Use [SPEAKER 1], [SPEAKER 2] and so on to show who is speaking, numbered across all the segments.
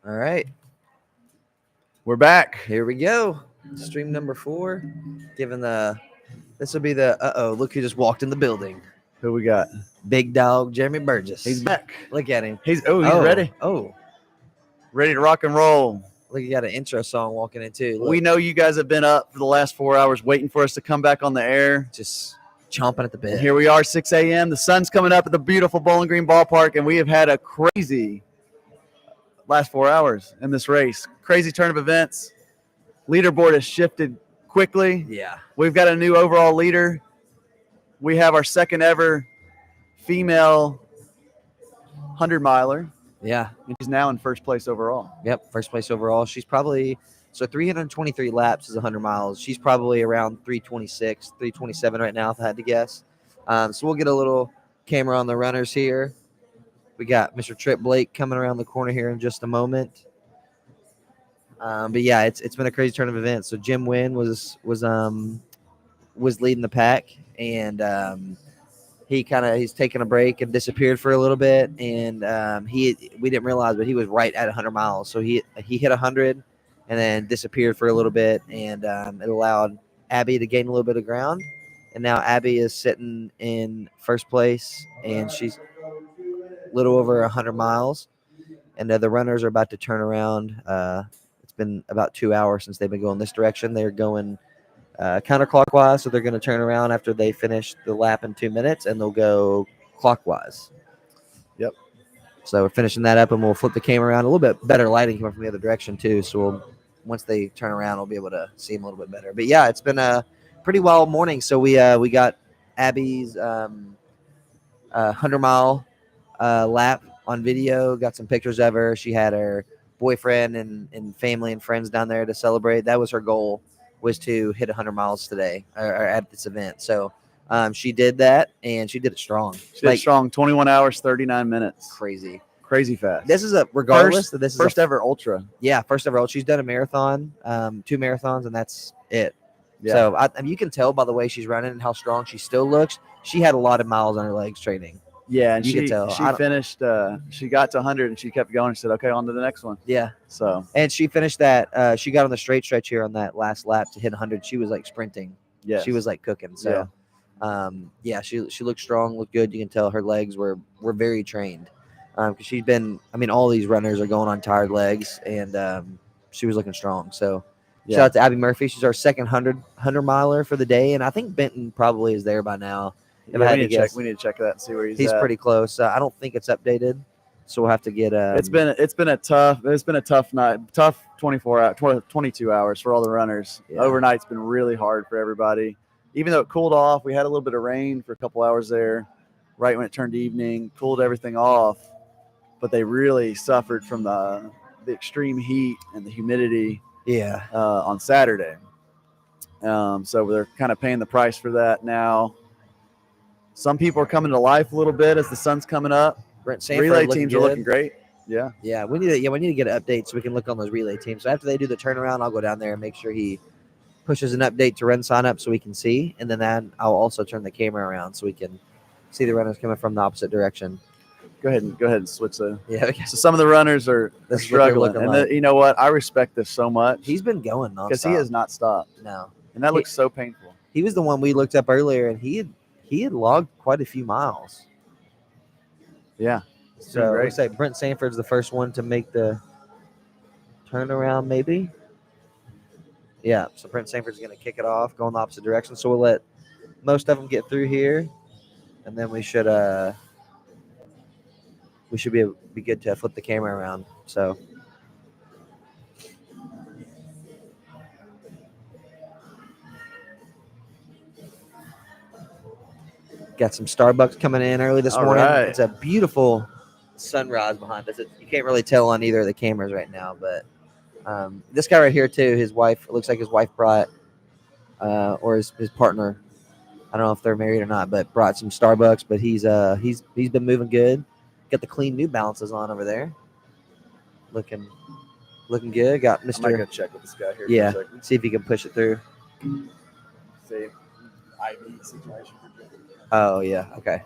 [SPEAKER 1] All right,
[SPEAKER 2] We're back.
[SPEAKER 1] here we go. Stream number 4. Given this will be the look who just walked in the building.
[SPEAKER 2] Who we got?
[SPEAKER 1] Big dog Jeremy Burgess.
[SPEAKER 2] He's back.
[SPEAKER 1] Look at him.
[SPEAKER 2] He's ready.
[SPEAKER 1] Oh,
[SPEAKER 2] Ready to rock and roll.
[SPEAKER 1] look, you got an intro song walking in too. Look,
[SPEAKER 2] We know you guys have been up for the last 4 hours waiting for us to come back on the air.
[SPEAKER 1] just chomping at the bit.
[SPEAKER 2] And here we are, 6 a.m. The sun's coming up at the beautiful Bowling Green Ballpark, and we have had a crazy last 4 hours in this race. Crazy turn of events. Leaderboard has shifted quickly.
[SPEAKER 1] Yeah.
[SPEAKER 2] We've got a new overall leader. We have our second ever female 100-miler.
[SPEAKER 1] Yeah.
[SPEAKER 2] And she's now in first place overall.
[SPEAKER 1] Yep. First place overall. She's probably 323 laps is 100 miles. She's probably around 326, 327 right now, if I had to guess. So we'll get a little camera on the runners here. We got Mr. Trip Blake coming around the corner here in just a moment. But yeah, it's been a crazy turn of events. So Jim Wynn was leading the pack, and he's taken a break and disappeared for a little bit, and we didn't realize, but he was right at 100 miles. So he hit 100 and then disappeared for a little bit, and it allowed Abby to gain a little bit of ground, and now Abby is sitting in first place, and she's a little over 100 miles, and the runners are about to turn around. It's been about 2 hours since they've been going this direction. They're going counterclockwise, so they're going to turn around after they finish the lap in 2 minutes, and they'll go clockwise.
[SPEAKER 2] Yep.
[SPEAKER 1] So we're finishing that up, and we'll flip the camera around. A little bit better lighting coming from the other direction too, so once they turn around, we'll be able to see them a little bit better. But yeah, it's been a pretty wild morning. So we got Abby's 100-mile lap on video. Got some pictures of her. She had her boyfriend and family and friends down there to celebrate. That was her goal, was to hit 100 miles today or at this event. So she did that, and she did it strong.
[SPEAKER 2] She did strong, 21 hours, 39 minutes. Crazy fast.
[SPEAKER 1] This is regardless of this
[SPEAKER 2] first ever ultra.
[SPEAKER 1] Yeah, first ever ultra. She's done a marathon, 2 marathons, and that's it.
[SPEAKER 2] Yeah.
[SPEAKER 1] So you can tell by the way she's running and how strong she still looks. She had a lot of miles on her legs training.
[SPEAKER 2] Yeah, and
[SPEAKER 1] you can tell.
[SPEAKER 2] She finished. She got to 100, and she kept going. She said, "Okay, on to the next one."
[SPEAKER 1] Yeah.
[SPEAKER 2] So.
[SPEAKER 1] And she finished that. She got on the straight stretch here on that last lap to hit 100. She was like sprinting.
[SPEAKER 2] Yeah.
[SPEAKER 1] She was like cooking. So. Yeah. She looked strong, looked good. You can tell her legs were very trained. Because she's been. I mean, all these runners are going on tired legs, and she was looking strong. So.
[SPEAKER 2] Yeah.
[SPEAKER 1] Shout out to Abby Murphy. She's our second 100 miler for the day, and I think Benton probably is there by now.
[SPEAKER 2] Yeah, we need to check that and see where he's at.
[SPEAKER 1] Pretty close. I don't think it's updated, so we'll have to get.
[SPEAKER 2] It's been a tough night, tough 22 hours for all the runners.
[SPEAKER 1] Yeah.
[SPEAKER 2] Overnight's been really hard for everybody. Even though it cooled off, we had a little bit of rain for a couple hours there, right when it turned evening, cooled everything off. But they really suffered from the extreme heat and the humidity.
[SPEAKER 1] Yeah.
[SPEAKER 2] On Saturday. So they're kind of paying the price for that now. Some people are coming to life a little bit as the sun's coming up.
[SPEAKER 1] Brent Sanford
[SPEAKER 2] relay teams are looking great. Yeah.
[SPEAKER 1] Yeah, we need to get an update so we can look on those relay teams. So after they do the turnaround, I'll go down there and make sure he pushes an update to run sign up so we can see, and then I'll also turn the camera around so we can see the runners coming from the opposite direction.
[SPEAKER 2] Go ahead and switch the.
[SPEAKER 1] Yeah. Okay.
[SPEAKER 2] So some of the runners are struggling, and you know what? I respect this so much.
[SPEAKER 1] He's been going nonstop
[SPEAKER 2] because he has not stopped.
[SPEAKER 1] No,
[SPEAKER 2] and that looks so painful.
[SPEAKER 1] He was the one we looked up earlier, and he had logged quite a few miles.
[SPEAKER 2] Yeah.
[SPEAKER 1] So it looks like Brent Sanford's the first one to make the turnaround, maybe. Yeah. So Brent Sanford's going to kick it off, go in the opposite direction. So we'll let most of them get through here, and then we should be good to flip the camera around. So. Got some Starbucks coming in early this morning.
[SPEAKER 2] Right.
[SPEAKER 1] It's a beautiful sunrise behind us. You can't really tell on either of the cameras right now, but this guy right here too, his wife, it looks like his wife brought, or his partner, I don't know if they're married or not, but brought some Starbucks. But he's been moving good. Got the clean New Balances on over there. Looking good. Got Mr.
[SPEAKER 2] I might go check with this guy here.
[SPEAKER 1] Yeah,
[SPEAKER 2] for a second.
[SPEAKER 1] see if he can push it through.
[SPEAKER 2] See, IV situation.
[SPEAKER 1] Oh yeah, okay.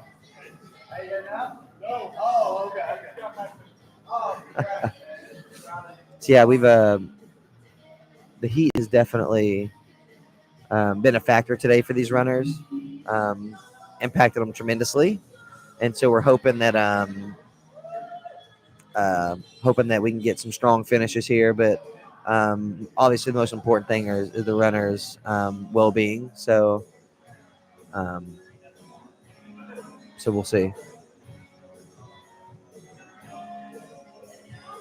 [SPEAKER 1] So yeah, we've the heat has definitely been a factor today for these runners, impacted them tremendously, and so we're hoping that we can get some strong finishes here. But obviously, the most important thing is the runners' well-being. Um, so we'll see.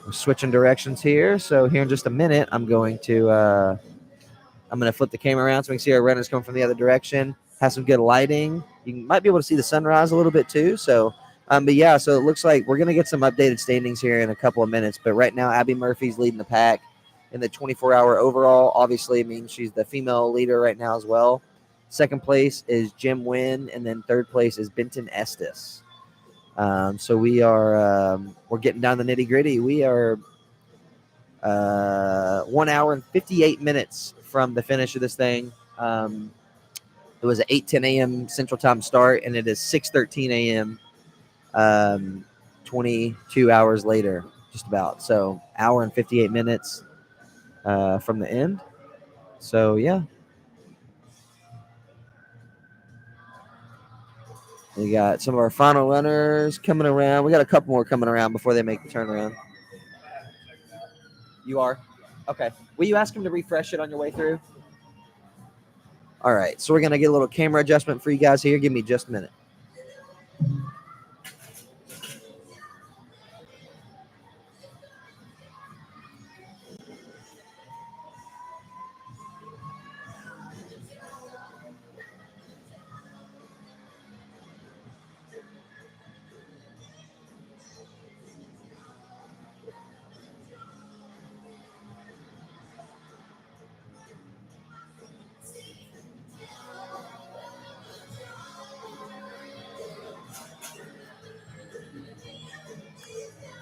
[SPEAKER 1] We're switching directions here. So here in just a minute, I'm going to flip the camera around so we can see our runners coming from the other direction. Have some good lighting. You might be able to see the sunrise a little bit too. So, but yeah, so it looks like we're gonna get some updated standings here in a couple of minutes. But right now, Abby Murphy's leading the pack in the 24-hour overall. Obviously, it means she's the female leader right now as well. Second place is Jim Wynn, and then third place is Benton Estes. So we're getting down the nitty gritty. We are 1 hour and 58 minutes from the finish of this thing. It was an 8:10 a.m. Central Time start, and it is 6:13 a.m. 22 hours later, just about. So hour and 58 minutes from the end. So yeah, we got some of our final runners coming around. We got a couple more coming around before they make the turnaround. You are? Okay. Will you ask him to refresh it on your way through? All right. So we're going to get a little camera adjustment for you guys here. Give me just a minute.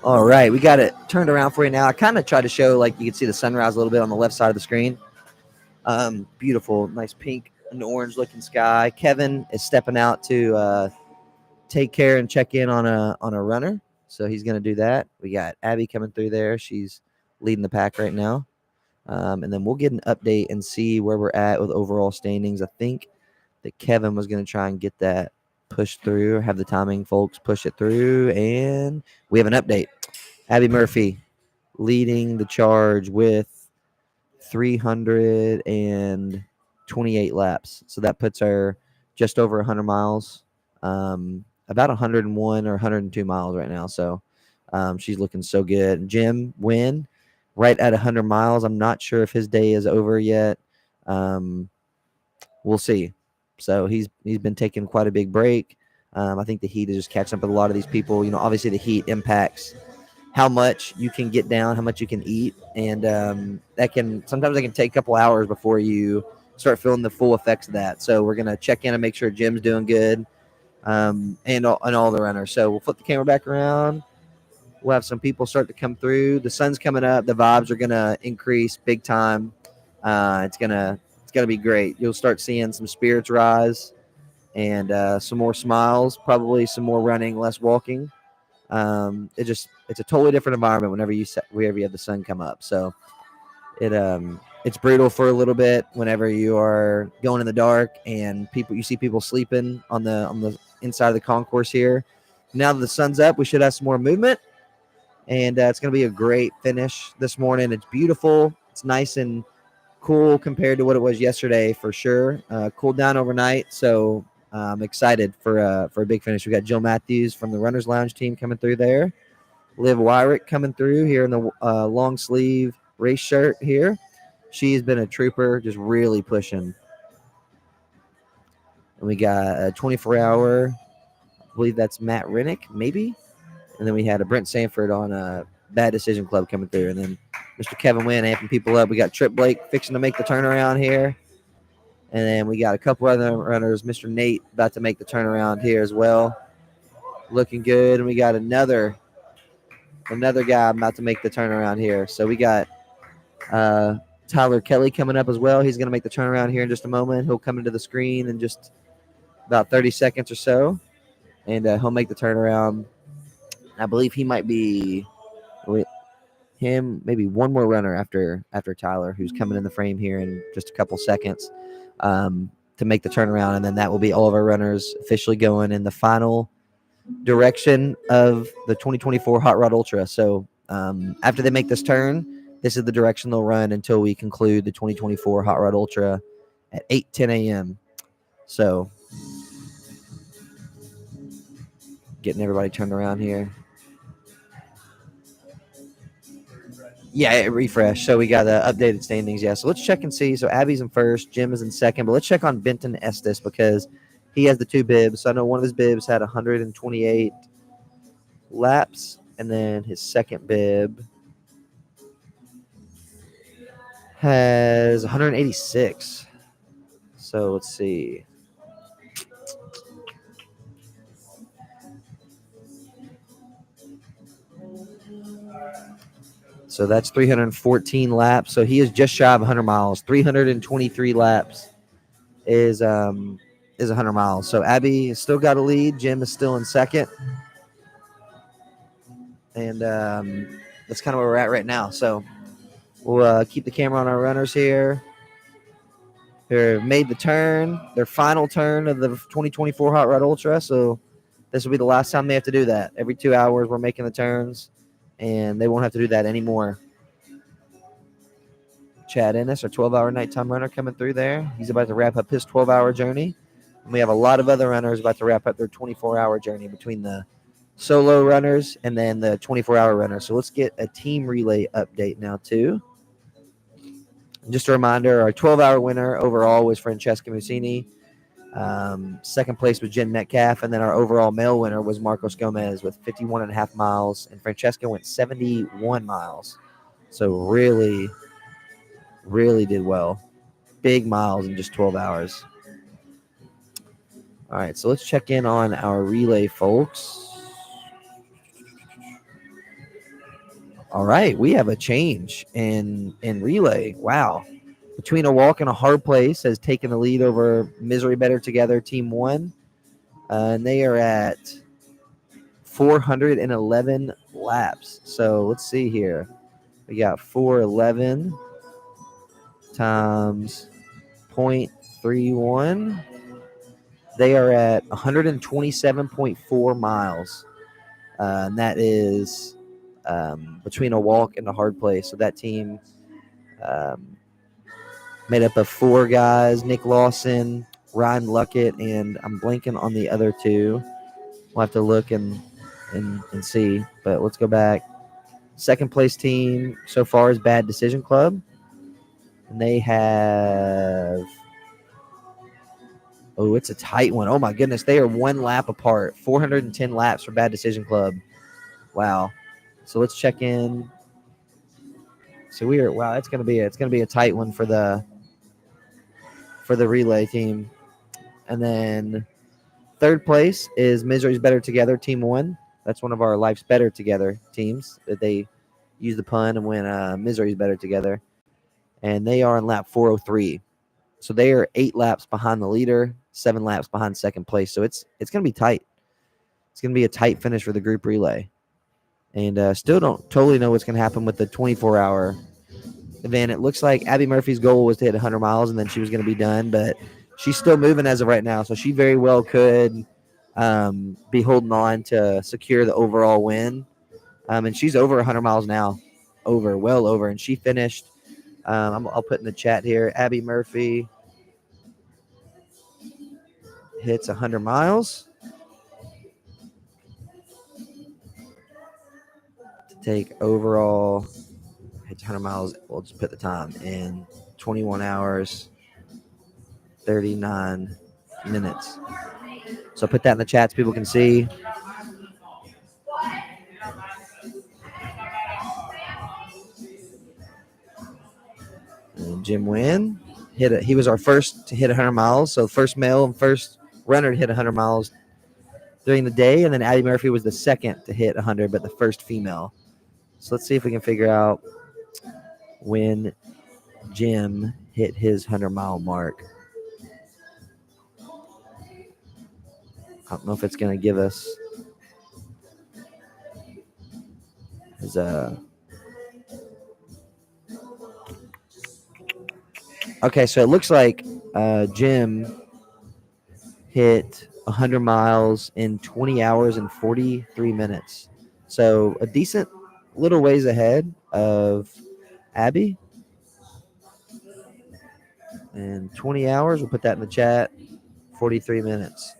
[SPEAKER 1] All right, we got it turned around for you now. I kind of tried to show, like, you can see the sunrise a little bit on the left side of the screen. Beautiful, nice pink and orange looking sky. Kevin is stepping out to take care and check in on a runner, so he's going to do that. We got Abby coming through there. She's leading the pack right now, and then we'll get an update and see where we're at with overall standings. I think that Kevin was going to try and get that pushed through, or have the timing folks push it through, and we have an update. Abby Murphy leading the charge with 328 laps. So that puts her just over 100 miles, about 101 or 102 miles right now. So she's looking so good. Jim Wynn, right at 100 miles. I'm not sure if his day is over yet. We'll see. So he's been taking quite a big break. I think the heat is just catching up with a lot of these people. You know, obviously the heat impacts how much you can get down, how much you can eat, and that can take a couple hours before you start feeling the full effects of that. So we're gonna check in and make sure Jim's doing good, and all the runners. So we'll flip the camera back around. We'll have some people start to come through. The sun's coming up. The vibes are gonna increase big time. It's gonna be great. You'll start seeing some spirits rise, and some more smiles. Probably some more running, less walking. It's a totally different environment whenever you have the sun come up. So it's brutal for a little bit whenever you are going in the dark and you see people sleeping on the inside of the concourse here. Now that the sun's up, we should have some more movement, and it's going to be a great finish this morning. It's beautiful. It's nice and cool compared to what it was yesterday for sure. Cooled down overnight, so I'm excited for a big finish. We got Jill Matthews from the Runners Lounge team coming through there. Liv Wyrick coming through here in the long sleeve race shirt here. She's been a trooper, just really pushing. And we got a 24-hour, I believe that's Matt Rennick, maybe. And then we had a Brent Sanford on a Bad Decision Club coming through. And then Mr. Kevin Wynn amping people up. We got Trip Blake fixing to make the turnaround here. And then we got a couple other runners. Mr. Nate about to make the turnaround here as well. Looking good. And we got another guy about to make the turnaround here. So we got Tyler Kelly coming up as well. He's going to make the turnaround here in just a moment. He'll come into the screen in just about 30 seconds or so. And he'll make the turnaround. I believe he might be him, maybe one more runner after Tyler, who's coming in the frame here in just a couple seconds, to make the turnaround, and then that will be all of our runners officially going in the final direction of the 2024 Hot Rod Ultra. So after they make this turn, this is the direction they'll run until we conclude the 2024 Hot Rod Ultra at 8:10 a.m. So getting everybody turned around here. Yeah, it refreshed. So we got the updated standings. Yeah, so let's check and see. So Abby's in first, Jim is in second, but let's check on Benton Estes because he has the 2 bibs. So I know one of his bibs had 128 laps, and then his second bib has 186. So let's see. So that's 314 laps. So he is just shy of 100 miles. 323 laps is 100 miles. So Abby has still got a lead. Jim is still in second. And that's kind of where we're at right now. So we'll keep the camera on our runners here. They're made the turn, their final turn of the 2024 Hot Rod Ultra. So this will be the last time they have to do that. Every 2 hours, we're making the turns, and they won't have to do that anymore. Chad Ennis, our 12-hour nighttime runner, coming through there. He's about to wrap up his 12-hour journey. And we have a lot of other runners about to wrap up their 24-hour journey between the solo runners and then the 24-hour runners. So let's get a team relay update now, too. Just a reminder, our 12-hour winner overall was Francesca Musini. Second place was Jen Metcalf, and then our overall male winner was Marcos Gomez with 51.5 miles, and Francesca went 71 miles. So really did well. Big miles in just 12 hours. All right, so let's check in on our relay, folks. All right, we have a change in relay. Wow. Between a Walk and a Hard Place has taken the lead over Misery Better Together, Team 1. And they are at 411 laps. So let's see here. We got 411 times 0.31. They are at 127.4 miles. And that is between a Walk and a Hard Place. So that team made up of 4 guys: Nick Lawson, Ryan Luckett, and I'm blanking on the other 2. We'll have to look and see. But let's go back. Second place team so far is Bad Decision Club. And they have... Oh, it's a tight one. Oh, my goodness. They are 1 lap apart. 410 laps for Bad Decision Club. Wow. So let's check in. So we are... Wow, it's gonna be a tight one for the relay team. And then third place is Misery's Better Together, Team 1. That's one of our Life's Better Together teams that they use the pun and win Misery's Better Together. And they are in lap 403. So they are 8 laps behind the leader, 7 laps behind second place. So it's going to be tight. It's going to be a tight finish for the group relay. And still don't totally know what's going to happen with the 24-hour event. It looks like Abby Murphy's goal was to hit 100 miles, and then she was going to be done. But she's still moving as of right now, so she very well could be holding on to secure the overall win. And she's over 100 miles now, well over. And she finished, I'll put in the chat here, Abby Murphy hits 100 miles to take overall, hits 100 miles. We'll just put the time in 21 hours, 39 minutes. So put that in the chat so people can see. And Jim Wynn he was our first to hit 100 miles. So first male and first runner to hit 100 miles during the day. And then Addie Murphy was the second to hit 100, but the first female. So let's see if we can figure out when Jim hit his 100-mile mark. I don't know if it's going to give us his Okay, so it looks like Jim hit 100 miles in 20 hours and 43 minutes. So a decent little ways ahead of Abby. And 20 hours, we'll put that in the chat, 43 minutes.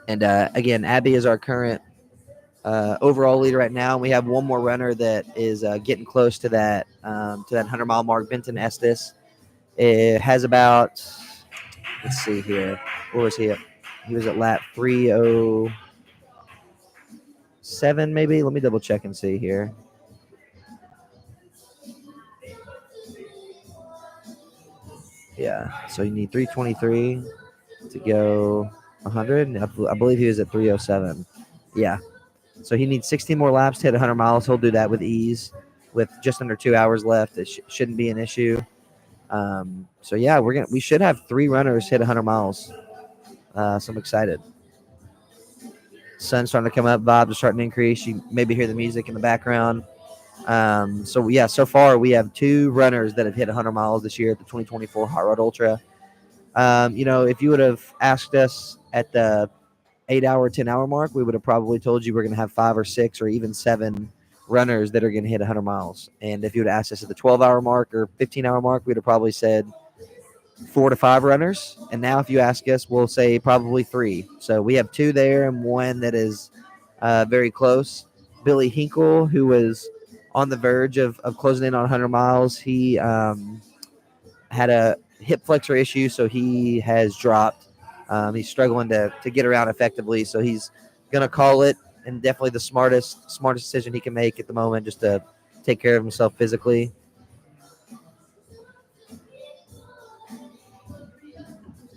[SPEAKER 1] And again, Abby is our current overall leader right now. We have one more runner that is getting close to that 100-mile mark, Benton Estes. It has about, let's see here. Where was he at? He was at lap 307, maybe. Let me double check and see here. Yeah, so you need 323 to go 100. I believe he was at 307. Yeah, so he needs 16 more laps to hit 100 miles. He'll do that with ease with just under 2 hours left. It shouldn't be an issue. So yeah, we should have 3 runners hit 100 miles. So I'm excited. Sun's starting to come up. Vibes are starting to increase. You maybe hear the music in the background. So yeah, so far we have 2 runners that have hit 100 miles this year at the 2024 Hot Rod Ultra. If you would have asked us at the 8-hour, 10-hour mark, we would have probably told you we're going to have 5 or 6 or even 7 runners that are going to hit 100 miles. And if you would have asked us at the 12-hour mark or 15-hour mark, we'd have probably said 4 to 5 runners. And now if you ask us, we'll say probably 3. So we have 2 there and 1 that is very close. Billy Hinkle, who was on the verge of closing in on 100 miles, he had a hip flexor issue, so he has dropped. He's struggling to get around effectively, so he's going to call it, and definitely the smartest decision he can make at the moment, just to take care of himself physically.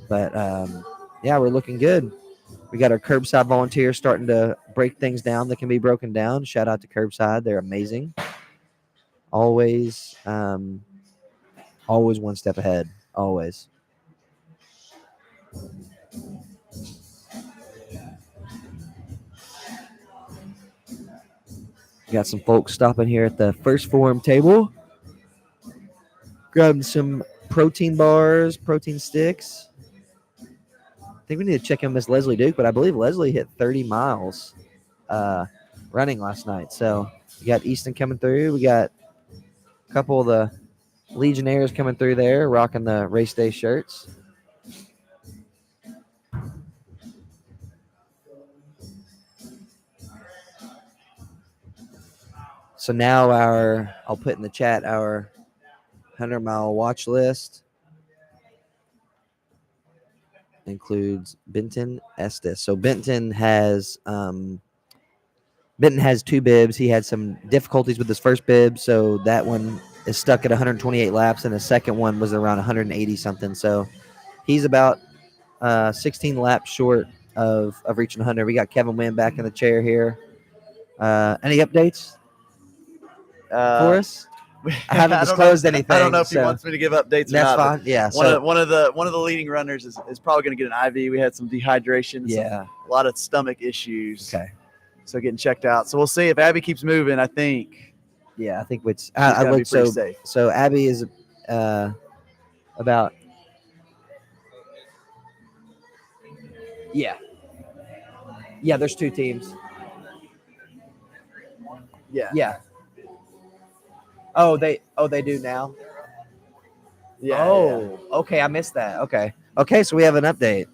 [SPEAKER 1] But yeah, we're looking good. We got our Curbside volunteers starting to break things down that can be broken down. Shout out to Curbside. They're amazing. Always one step ahead. Always. Got some folks stopping here at the First Form table. Grabbing some protein bars, protein sticks. I think we need to check in Miss Leslie Duke, but I believe Leslie hit 30 miles running last night. So we got Easton coming through. We got a couple of the Legionnaires coming through there, rocking the race day shirts. So now I'll put in the chat our 100-mile watch list. Includes Benton Estes. So Benton has 2 bibs. He had some difficulties with his first bib, so that one is stuck at 128 laps, and the second one was around 180 something. So he's about 16 laps short of reaching 100. We got Kevin Wynn back in the chair here. Any updates for us? I haven't disclosed anything.
[SPEAKER 2] I don't know if he wants me to give updates or
[SPEAKER 1] That's
[SPEAKER 2] not.
[SPEAKER 1] fine. Yeah.
[SPEAKER 2] One of the leading runners is probably going to get an IV. We had some dehydration.
[SPEAKER 1] Yeah.
[SPEAKER 2] A lot of stomach issues.
[SPEAKER 1] Okay.
[SPEAKER 2] So getting checked out. So we'll see if Abby keeps moving. I think.
[SPEAKER 1] Yeah, I think it's.
[SPEAKER 2] I look
[SPEAKER 1] so.
[SPEAKER 2] Safe.
[SPEAKER 1] So Abby is about. Yeah. Yeah, there's 2 teams.
[SPEAKER 2] Yeah.
[SPEAKER 1] Yeah. Oh, they do now.
[SPEAKER 2] Yeah.
[SPEAKER 1] Oh, yeah. Okay. I missed that. Okay. So we have an update.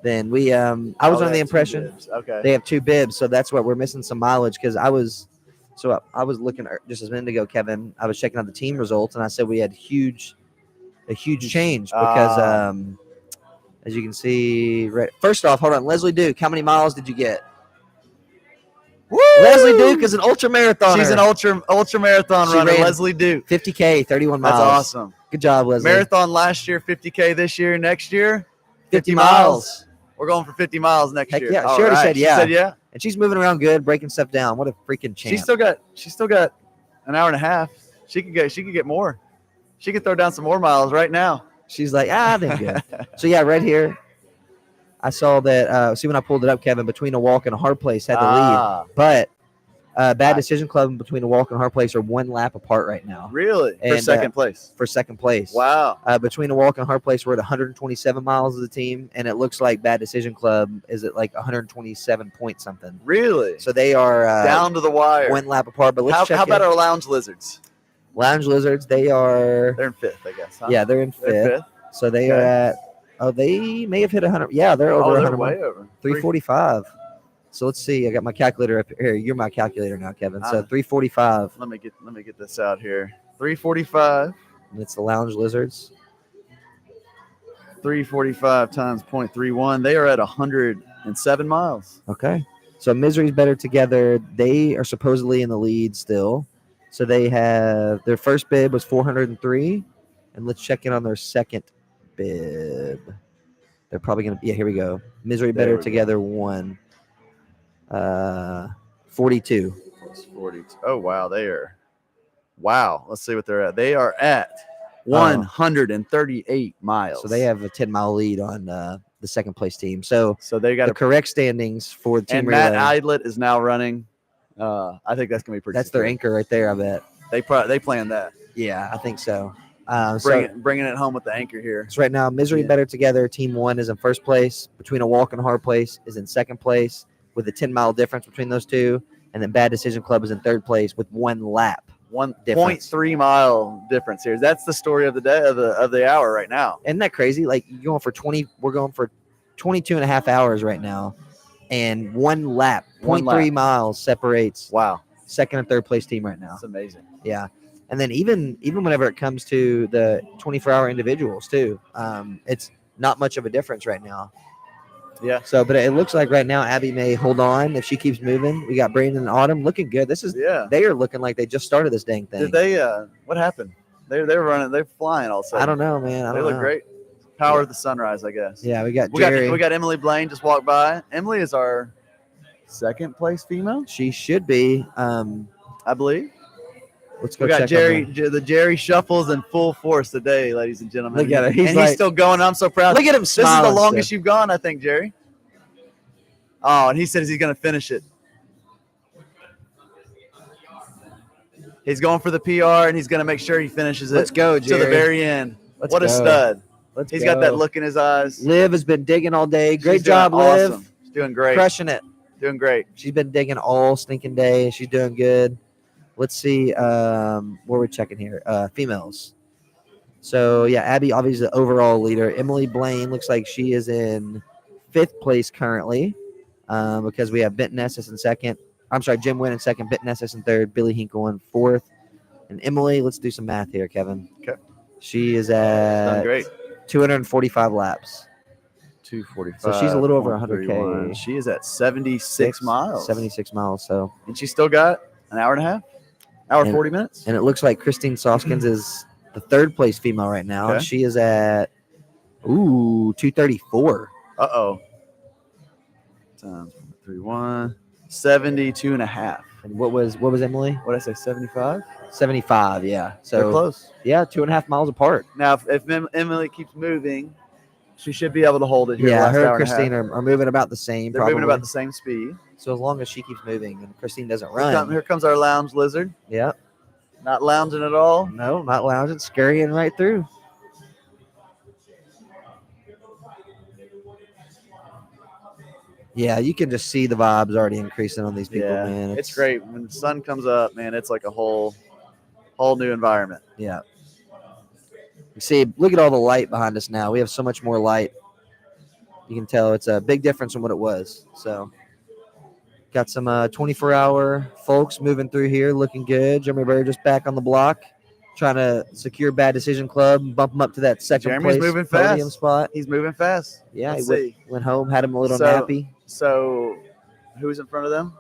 [SPEAKER 1] Then we I was under the impression they have 2 bibs, so that's what we're missing some mileage because I was looking just a minute ago, Kevin. I was checking out the team results, and I said we had a huge change because as you can see, first off, hold on, Leslie Duke, how many miles did you get? Woo! Leslie Duke is an ultra marathoner.
[SPEAKER 2] She's an ultra marathon runner. Leslie Duke,
[SPEAKER 1] 50K, 31 miles.
[SPEAKER 2] That's awesome.
[SPEAKER 1] Good job, Leslie.
[SPEAKER 2] Marathon last year, 50K this year. Next year,
[SPEAKER 1] 50 miles.
[SPEAKER 2] We're going for 50 miles next year.
[SPEAKER 1] Yeah, she already said yeah.
[SPEAKER 2] She said yeah.
[SPEAKER 1] And she's moving around good, breaking stuff down. What a freaking champ.
[SPEAKER 2] She's still got an hour and a half. She could get more. She could throw down some more miles right now.
[SPEAKER 1] She's like, I think good. So yeah, right here, I saw that. See when I pulled it up, Kevin, between a walk and a hard place had the lead, but Bad Decision Club and Between a Walk and Hard Place are 1 lap apart right now
[SPEAKER 2] Really? For
[SPEAKER 1] And,
[SPEAKER 2] second place.
[SPEAKER 1] for second place.
[SPEAKER 2] Wow.
[SPEAKER 1] Between a Walk and Hard Place, we're at 127 miles as a team, and it looks like Bad Decision Club is at like 127 point something.
[SPEAKER 2] Really?
[SPEAKER 1] So they are
[SPEAKER 2] Down to the wire.
[SPEAKER 1] 1 lap apart. But let's check
[SPEAKER 2] how about
[SPEAKER 1] in.
[SPEAKER 2] our lounge lizards?
[SPEAKER 1] Lounge Lizards? They are
[SPEAKER 2] They're in fifth, I guess. Huh?
[SPEAKER 1] yeah, they're in
[SPEAKER 2] They're
[SPEAKER 1] fifth. So they are
[SPEAKER 2] Okay.
[SPEAKER 1] at they may have hit 100. Yeah, they're over
[SPEAKER 2] Oh,
[SPEAKER 1] 100.
[SPEAKER 2] they're way over.
[SPEAKER 1] 345. So let's see. I got my calculator up here. You're my calculator now, Kevin. So 345.
[SPEAKER 2] Let me get this out here. 345.
[SPEAKER 1] And it's the Lounge Lizards.
[SPEAKER 2] 345 times 0.31. They are at 107 miles.
[SPEAKER 1] Okay. So Misery's Better Together. They are supposedly in the lead still. So they have their first bid was 403. And let's check in on their second bid. They're probably going to, yeah, here we go. Misery
[SPEAKER 2] There
[SPEAKER 1] Better
[SPEAKER 2] we
[SPEAKER 1] Together won 42.
[SPEAKER 2] Plus 42. Oh, wow. Wow. Let's see what they're at. They are at 138 miles.
[SPEAKER 1] So they have a 10-mile lead on the second place team. So
[SPEAKER 2] they got
[SPEAKER 1] the correct standings for the team
[SPEAKER 2] and
[SPEAKER 1] relay.
[SPEAKER 2] Matt Idlet is now running. I think that's going to be pretty
[SPEAKER 1] That's their
[SPEAKER 2] secure.
[SPEAKER 1] anchor right there, I bet.
[SPEAKER 2] They planned that.
[SPEAKER 1] Yeah, I think so.
[SPEAKER 2] Bringing it home with the anchor here.
[SPEAKER 1] So right now, Misery
[SPEAKER 2] Yeah.
[SPEAKER 1] Better Together, Team 1 is in first place. Between a Walk and a Hard Place is in second place with a 10-mile difference between those two. And then Bad Decision Club is in third place with 1 lap.
[SPEAKER 2] 1.3 mile difference here. That's the story of the day of the hour right now.
[SPEAKER 1] Isn't that crazy? Like you're going for 20. We're going for 22 and a half hours right now. And 1 lap, 0.3 miles separates
[SPEAKER 2] Wow,
[SPEAKER 1] second and third place team right now.
[SPEAKER 2] that's amazing.
[SPEAKER 1] Yeah. And then even whenever it comes to the 24-hour individuals too, it's not much of a difference right now.
[SPEAKER 2] Yeah.
[SPEAKER 1] So, but it looks like right now Abby may hold on if she keeps moving. We got Brandon and Autumn looking good.
[SPEAKER 2] Yeah.
[SPEAKER 1] They are looking like they just started this dang thing.
[SPEAKER 2] Did they? What happened? They're running. They're flying all of a sudden.
[SPEAKER 1] I don't know, man. I
[SPEAKER 2] They
[SPEAKER 1] don't
[SPEAKER 2] look
[SPEAKER 1] know.
[SPEAKER 2] great. Power of the sunrise, I guess.
[SPEAKER 1] Yeah, we got
[SPEAKER 2] We
[SPEAKER 1] Jerry.
[SPEAKER 2] got Emily Blaine just walked by. Emily is our second place female,
[SPEAKER 1] She should be.
[SPEAKER 2] I believe.
[SPEAKER 1] Let's go
[SPEAKER 2] We got
[SPEAKER 1] check
[SPEAKER 2] Jerry.
[SPEAKER 1] on her.
[SPEAKER 2] The Jerry shuffles in full force today, ladies and gentlemen.
[SPEAKER 1] Look at it. He's
[SPEAKER 2] He's
[SPEAKER 1] like-
[SPEAKER 2] still going. I'm so proud.
[SPEAKER 1] Look at him
[SPEAKER 2] This is
[SPEAKER 1] smiling.
[SPEAKER 2] the longest you've gone, I think, Jerry. Oh, and he says he's going to finish it. He's going for the PR, and he's going to make sure he finishes it
[SPEAKER 1] Let's go,
[SPEAKER 2] to
[SPEAKER 1] Jerry.
[SPEAKER 2] the very end.
[SPEAKER 1] Let's
[SPEAKER 2] What a
[SPEAKER 1] go.
[SPEAKER 2] stud.
[SPEAKER 1] Let's
[SPEAKER 2] He's
[SPEAKER 1] go.
[SPEAKER 2] got that look in his eyes.
[SPEAKER 1] Liv has been digging all day. Great
[SPEAKER 2] She's doing
[SPEAKER 1] job,
[SPEAKER 2] awesome.
[SPEAKER 1] Liv.
[SPEAKER 2] She's doing great.
[SPEAKER 1] Crushing it.
[SPEAKER 2] Doing great.
[SPEAKER 1] She's been digging all stinking day. She's doing good. Let's see where we're checking here. Females. So, yeah, Abby, obviously the overall leader. Emily Blaine looks like she is in 5th place currently because we have Benton Esses in second. I'm sorry, Jim Wynn in second, Benton Esses in third, Billy Hinkle in 4th. And Emily, let's do some math here, Kevin.
[SPEAKER 2] Okay.
[SPEAKER 1] She is
[SPEAKER 2] Done
[SPEAKER 1] at
[SPEAKER 2] great.
[SPEAKER 1] 245 laps.
[SPEAKER 2] 245.
[SPEAKER 1] So she's a little over 100K.
[SPEAKER 2] 131. She is at 76 miles.
[SPEAKER 1] 76 miles. So,
[SPEAKER 2] And she still got an hour and a half? Hour
[SPEAKER 1] And-
[SPEAKER 2] 40 minutes?
[SPEAKER 1] and it looks like Christine Soskins is the 3rd place female right now.
[SPEAKER 2] Okay.
[SPEAKER 1] She is at 234.
[SPEAKER 2] Uh-oh. Times 131. 72 and a half.
[SPEAKER 1] And what was Emily?
[SPEAKER 2] What did I say, 75?
[SPEAKER 1] 75. Yeah.
[SPEAKER 2] They're
[SPEAKER 1] So
[SPEAKER 2] close.
[SPEAKER 1] yeah, 2.5 miles apart.
[SPEAKER 2] Now, if Emily keeps moving, she should be able to hold it here. the
[SPEAKER 1] Yeah,
[SPEAKER 2] last
[SPEAKER 1] her
[SPEAKER 2] hour
[SPEAKER 1] and
[SPEAKER 2] and a half.
[SPEAKER 1] Christine are moving about the same.
[SPEAKER 2] They're
[SPEAKER 1] probably.
[SPEAKER 2] moving about the same speed.
[SPEAKER 1] So as long as she keeps moving and Christine doesn't
[SPEAKER 2] Here
[SPEAKER 1] run.
[SPEAKER 2] comes our lounge lizard.
[SPEAKER 1] Yeah.
[SPEAKER 2] Not lounging at all.
[SPEAKER 1] No, not lounging, scurrying right through. Yeah, you can just see the vibes already increasing on these people, man.
[SPEAKER 2] It's great. When the sun comes up, man, it's like a whole new environment.
[SPEAKER 1] Yeah. You see, look at all the light behind us now. We have so much more light. You can tell it's a big difference from what it was. So, got some 24-hour folks moving through here, looking good. Jeremy Burgess back on the block, trying to secure Bad Decision Club, bump him up to that second
[SPEAKER 2] Jeremy's
[SPEAKER 1] place
[SPEAKER 2] moving
[SPEAKER 1] podium
[SPEAKER 2] fast.
[SPEAKER 1] spot.
[SPEAKER 2] He's moving fast.
[SPEAKER 1] Yeah,
[SPEAKER 2] Let's
[SPEAKER 1] he
[SPEAKER 2] see.
[SPEAKER 1] went home, had him a little
[SPEAKER 2] So-
[SPEAKER 1] nappy.
[SPEAKER 2] So, who's in front of them?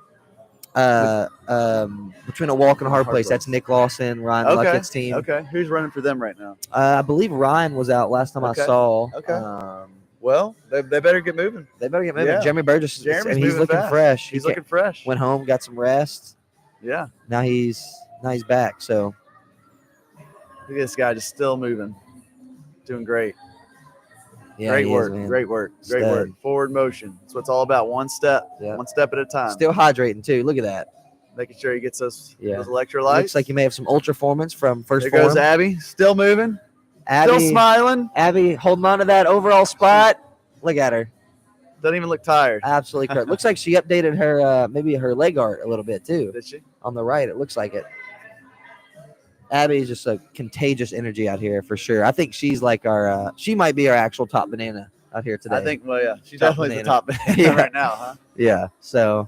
[SPEAKER 1] Between a Walk and a Hard
[SPEAKER 2] Hard
[SPEAKER 1] Place,
[SPEAKER 2] Place.
[SPEAKER 1] that's Nick Lawson, Ryan
[SPEAKER 2] Okay.
[SPEAKER 1] Luckett's team.
[SPEAKER 2] Okay. Who's running for them right now?
[SPEAKER 1] I believe Ryan was out last time
[SPEAKER 2] Okay.
[SPEAKER 1] I saw.
[SPEAKER 2] Okay. Well, they better get moving.
[SPEAKER 1] They better get moving.
[SPEAKER 2] Yeah.
[SPEAKER 1] Jeremy Burgess,
[SPEAKER 2] Jeremy's
[SPEAKER 1] and he's
[SPEAKER 2] moving
[SPEAKER 1] looking
[SPEAKER 2] fast.
[SPEAKER 1] fresh.
[SPEAKER 2] He's
[SPEAKER 1] He
[SPEAKER 2] looking fresh.
[SPEAKER 1] went home, got some rest.
[SPEAKER 2] Yeah.
[SPEAKER 1] Now he's back. So
[SPEAKER 2] Look at this guy just still moving. Doing great.
[SPEAKER 1] yeah,
[SPEAKER 2] Great
[SPEAKER 1] he
[SPEAKER 2] work.
[SPEAKER 1] is, man.
[SPEAKER 2] Great work. Great
[SPEAKER 1] Stud.
[SPEAKER 2] work. Forward motion. That's what it's all about. One step.
[SPEAKER 1] Yeah.
[SPEAKER 2] One step at a time.
[SPEAKER 1] Still hydrating too. Look at that.
[SPEAKER 2] making sure he gets those
[SPEAKER 1] Yeah.
[SPEAKER 2] electrolytes.
[SPEAKER 1] Looks like you may have some Ultraformance from First
[SPEAKER 2] There goes
[SPEAKER 1] Form.
[SPEAKER 2] Abby, still moving,
[SPEAKER 1] Abby,
[SPEAKER 2] still smiling.
[SPEAKER 1] Abby holding on to that overall spot. Look at her.
[SPEAKER 2] Doesn't even look tired.
[SPEAKER 1] Absolutely correct. Looks like she updated her maybe her leg art a little bit too.
[SPEAKER 2] Did she?
[SPEAKER 1] On the right, it looks like it. Abby's just a contagious energy out here for sure. I think she's like our she might be our actual top banana out here today.
[SPEAKER 2] I think, well, yeah. She's
[SPEAKER 1] Top
[SPEAKER 2] definitely the
[SPEAKER 1] banana.
[SPEAKER 2] top banana
[SPEAKER 1] Yeah.
[SPEAKER 2] right now, huh?
[SPEAKER 1] Yeah. So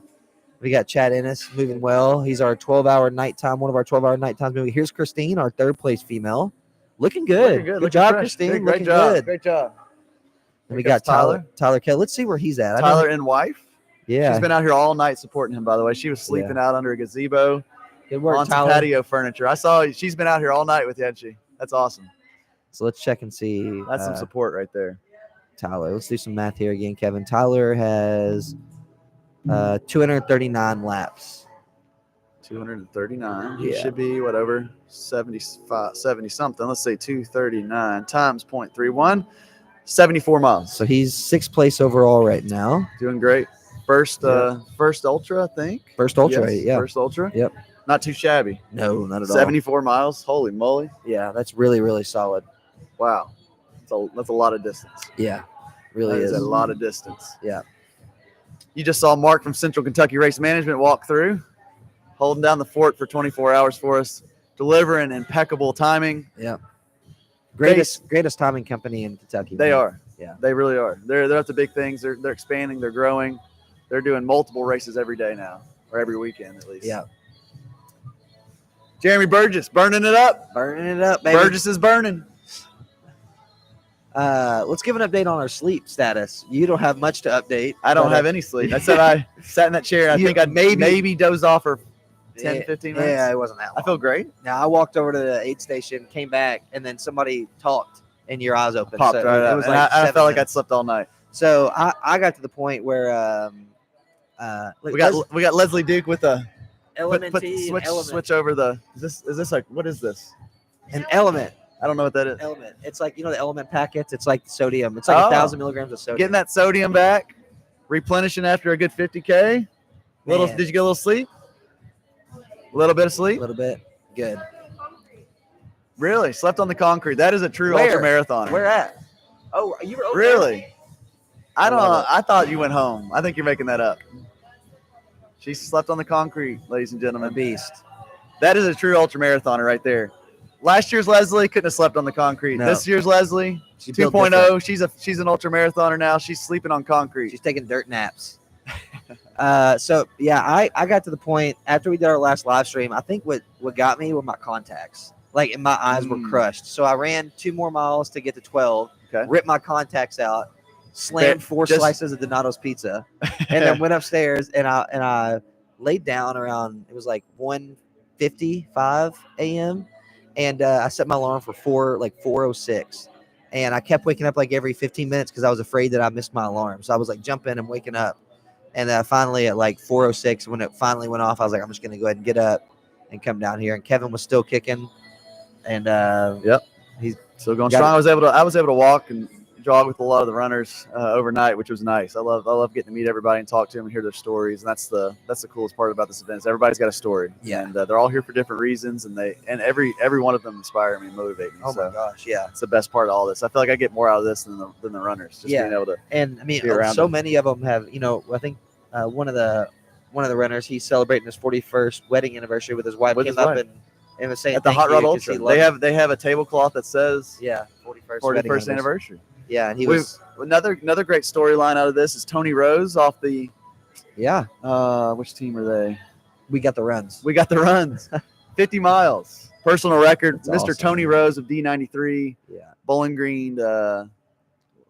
[SPEAKER 1] we got Chad Ennis moving well. He's our 12-hour nighttime, one of our 12-hour nighttime movie. Here's Christine, our third place female. Looking good.
[SPEAKER 2] Looking
[SPEAKER 1] Good
[SPEAKER 2] looking
[SPEAKER 1] job,
[SPEAKER 2] fresh.
[SPEAKER 1] Christine.
[SPEAKER 2] Great
[SPEAKER 1] Looking
[SPEAKER 2] job.
[SPEAKER 1] good.
[SPEAKER 2] Great job.
[SPEAKER 1] And we
[SPEAKER 2] Here
[SPEAKER 1] got
[SPEAKER 2] comes
[SPEAKER 1] Tyler Kelly. Let's see where he's at. I know-
[SPEAKER 2] Tyler and wife.
[SPEAKER 1] Yeah.
[SPEAKER 2] She's been out here all night supporting him, by the way. She was sleeping out under a gazebo
[SPEAKER 1] Good work,
[SPEAKER 2] on some
[SPEAKER 1] Tyler.
[SPEAKER 2] patio furniture. I saw she's been out here all night with you, hasn't she? That's awesome.
[SPEAKER 1] So let's check and see.
[SPEAKER 2] That's some support right there.
[SPEAKER 1] Tyler. Let's do some math here again, Kevin. Tyler has 239 laps.
[SPEAKER 2] 239. He
[SPEAKER 1] Yeah.
[SPEAKER 2] should be whatever 75, 70 something. Let's say 239 times 0.31, 74 miles.
[SPEAKER 1] So he's sixth place overall right now.
[SPEAKER 2] Doing great. First
[SPEAKER 1] Yeah.
[SPEAKER 2] first ultra, I think.
[SPEAKER 1] First ultra,
[SPEAKER 2] Yes,
[SPEAKER 1] yeah.
[SPEAKER 2] First ultra.
[SPEAKER 1] Yep.
[SPEAKER 2] Not too shabby.
[SPEAKER 1] No, not at all.
[SPEAKER 2] 74 miles. Holy moly.
[SPEAKER 1] Yeah, that's really, really solid.
[SPEAKER 2] Wow. That's a lot of distance.
[SPEAKER 1] Yeah, really
[SPEAKER 2] That
[SPEAKER 1] is.
[SPEAKER 2] is a lot of distance.
[SPEAKER 1] Yeah.
[SPEAKER 2] You just saw Mark from Central Kentucky Race Management walk through, holding down the fort for 24 hours for us, delivering impeccable timing.
[SPEAKER 1] Yeah. Greatest timing company in Kentucky.
[SPEAKER 2] They
[SPEAKER 1] man.
[SPEAKER 2] are.
[SPEAKER 1] Yeah.
[SPEAKER 2] They really are. They're up to big things. They're expanding. They're growing. They're doing multiple races every day now, or every weekend at least.
[SPEAKER 1] Yeah.
[SPEAKER 2] Jeremy Burgess burning it up.
[SPEAKER 1] Burning it up, baby.
[SPEAKER 2] Burgess is burning.
[SPEAKER 1] Let's give an update on our sleep status. You don't have much to update.
[SPEAKER 2] I don't
[SPEAKER 1] but,
[SPEAKER 2] have any sleep. I said I sat in that chair. I
[SPEAKER 1] You
[SPEAKER 2] think I'd maybe doze off for 10,
[SPEAKER 1] yeah,
[SPEAKER 2] 15 minutes.
[SPEAKER 1] Yeah, it wasn't that long.
[SPEAKER 2] I feel great.
[SPEAKER 1] Now I walked over to the aid station, came back, and then somebody talked, and your eyes opened.
[SPEAKER 2] Popped
[SPEAKER 1] So
[SPEAKER 2] right
[SPEAKER 1] it
[SPEAKER 2] up.
[SPEAKER 1] was
[SPEAKER 2] And
[SPEAKER 1] like
[SPEAKER 2] I
[SPEAKER 1] 7
[SPEAKER 2] felt like
[SPEAKER 1] minutes.
[SPEAKER 2] I'd slept all night.
[SPEAKER 1] So I got to the point where
[SPEAKER 2] We got Leslie Duke with a
[SPEAKER 1] element T and element.
[SPEAKER 2] switch over the. Is this like what is this?
[SPEAKER 1] An element.
[SPEAKER 2] I don't know what that is.
[SPEAKER 1] Element. It's like the element packets. It's like sodium. It's like
[SPEAKER 2] Oh.
[SPEAKER 1] 1,000 milligrams of sodium.
[SPEAKER 2] Getting that sodium back, replenishing after a good 50K. Little.
[SPEAKER 1] Man.
[SPEAKER 2] Did you get a little sleep? A little bit of
[SPEAKER 1] a
[SPEAKER 2] sleep.
[SPEAKER 1] little bit. Good.
[SPEAKER 2] Really? Slept on the concrete. That is a true
[SPEAKER 1] Where?
[SPEAKER 2] ultra marathon.
[SPEAKER 1] Where at? Oh, you were over
[SPEAKER 2] Really? I don't.
[SPEAKER 1] love it.
[SPEAKER 2] I thought you went home. I think you're making that up. She slept on the concrete, ladies and
[SPEAKER 1] there? A
[SPEAKER 2] gentlemen.
[SPEAKER 1] beast.
[SPEAKER 2] That is a true ultra marathoner right there. Last year's Leslie couldn't have slept on the concrete.
[SPEAKER 1] No.
[SPEAKER 2] This year's Leslie,
[SPEAKER 1] She built
[SPEAKER 2] 2.0.
[SPEAKER 1] different.
[SPEAKER 2] She's an ultra marathoner now. She's sleeping on concrete.
[SPEAKER 1] She's taking dirt naps. So yeah, I got to the point after we did our last live stream. I think what got me were my contacts. Like, and my eyes were
[SPEAKER 2] Mm.
[SPEAKER 1] crushed. So I ran 2 more miles to get to 12.
[SPEAKER 2] Okay.
[SPEAKER 1] Ripped my contacts out. Slammed 4
[SPEAKER 2] Just-
[SPEAKER 1] slices of Donato's pizza, and then went upstairs and I laid down around. It was like 1:55 a.m. and I set my alarm for 4:06. And I kept waking up like every 15 minutes because I was afraid that I missed my alarm. So I was like jumping and waking up. And finally at like 4:06, when it finally went off, I was like, I'm just going to go ahead and get up and come down here. And Kevin was still kicking. And
[SPEAKER 2] Still going
[SPEAKER 1] Got
[SPEAKER 2] strong. I was able to walk and jog with a lot of the runners overnight, which was nice. I love getting to meet everybody and talk to them and hear their stories. And that's the coolest part about this event. Is everybody's got a story.
[SPEAKER 1] Yeah.
[SPEAKER 2] And they're all here for different reasons, and every one of them inspire me and motivate me.
[SPEAKER 1] oh
[SPEAKER 2] so
[SPEAKER 1] my gosh, yeah.
[SPEAKER 2] it's the best part of all this. I feel like I get more out of this than the runners. Just
[SPEAKER 1] Yeah.
[SPEAKER 2] being able to.
[SPEAKER 1] And I mean,
[SPEAKER 2] Be around
[SPEAKER 1] so
[SPEAKER 2] them.
[SPEAKER 1] many of them have, I think one of the runners, he's celebrating his 41st wedding anniversary with his wife.
[SPEAKER 2] With
[SPEAKER 1] Came
[SPEAKER 2] his
[SPEAKER 1] up
[SPEAKER 2] wife.
[SPEAKER 1] and was saying
[SPEAKER 2] At the
[SPEAKER 1] thank
[SPEAKER 2] Hot Rod
[SPEAKER 1] you 'cause he
[SPEAKER 2] Ultra,
[SPEAKER 1] loved
[SPEAKER 2] they have a tablecloth that says
[SPEAKER 1] yeah, 41st
[SPEAKER 2] 41st
[SPEAKER 1] wedding
[SPEAKER 2] anniversary.
[SPEAKER 1] Yeah, and he
[SPEAKER 2] We've-
[SPEAKER 1] was
[SPEAKER 2] Another great storyline out of this is Tony Rose off the which team are they?
[SPEAKER 1] we got the runs.
[SPEAKER 2] We got the runs. 50 miles. Personal record.
[SPEAKER 1] That's
[SPEAKER 2] Mr.
[SPEAKER 1] awesome.
[SPEAKER 2] Tony Rose of D93.
[SPEAKER 1] Yeah.
[SPEAKER 2] Bowling Green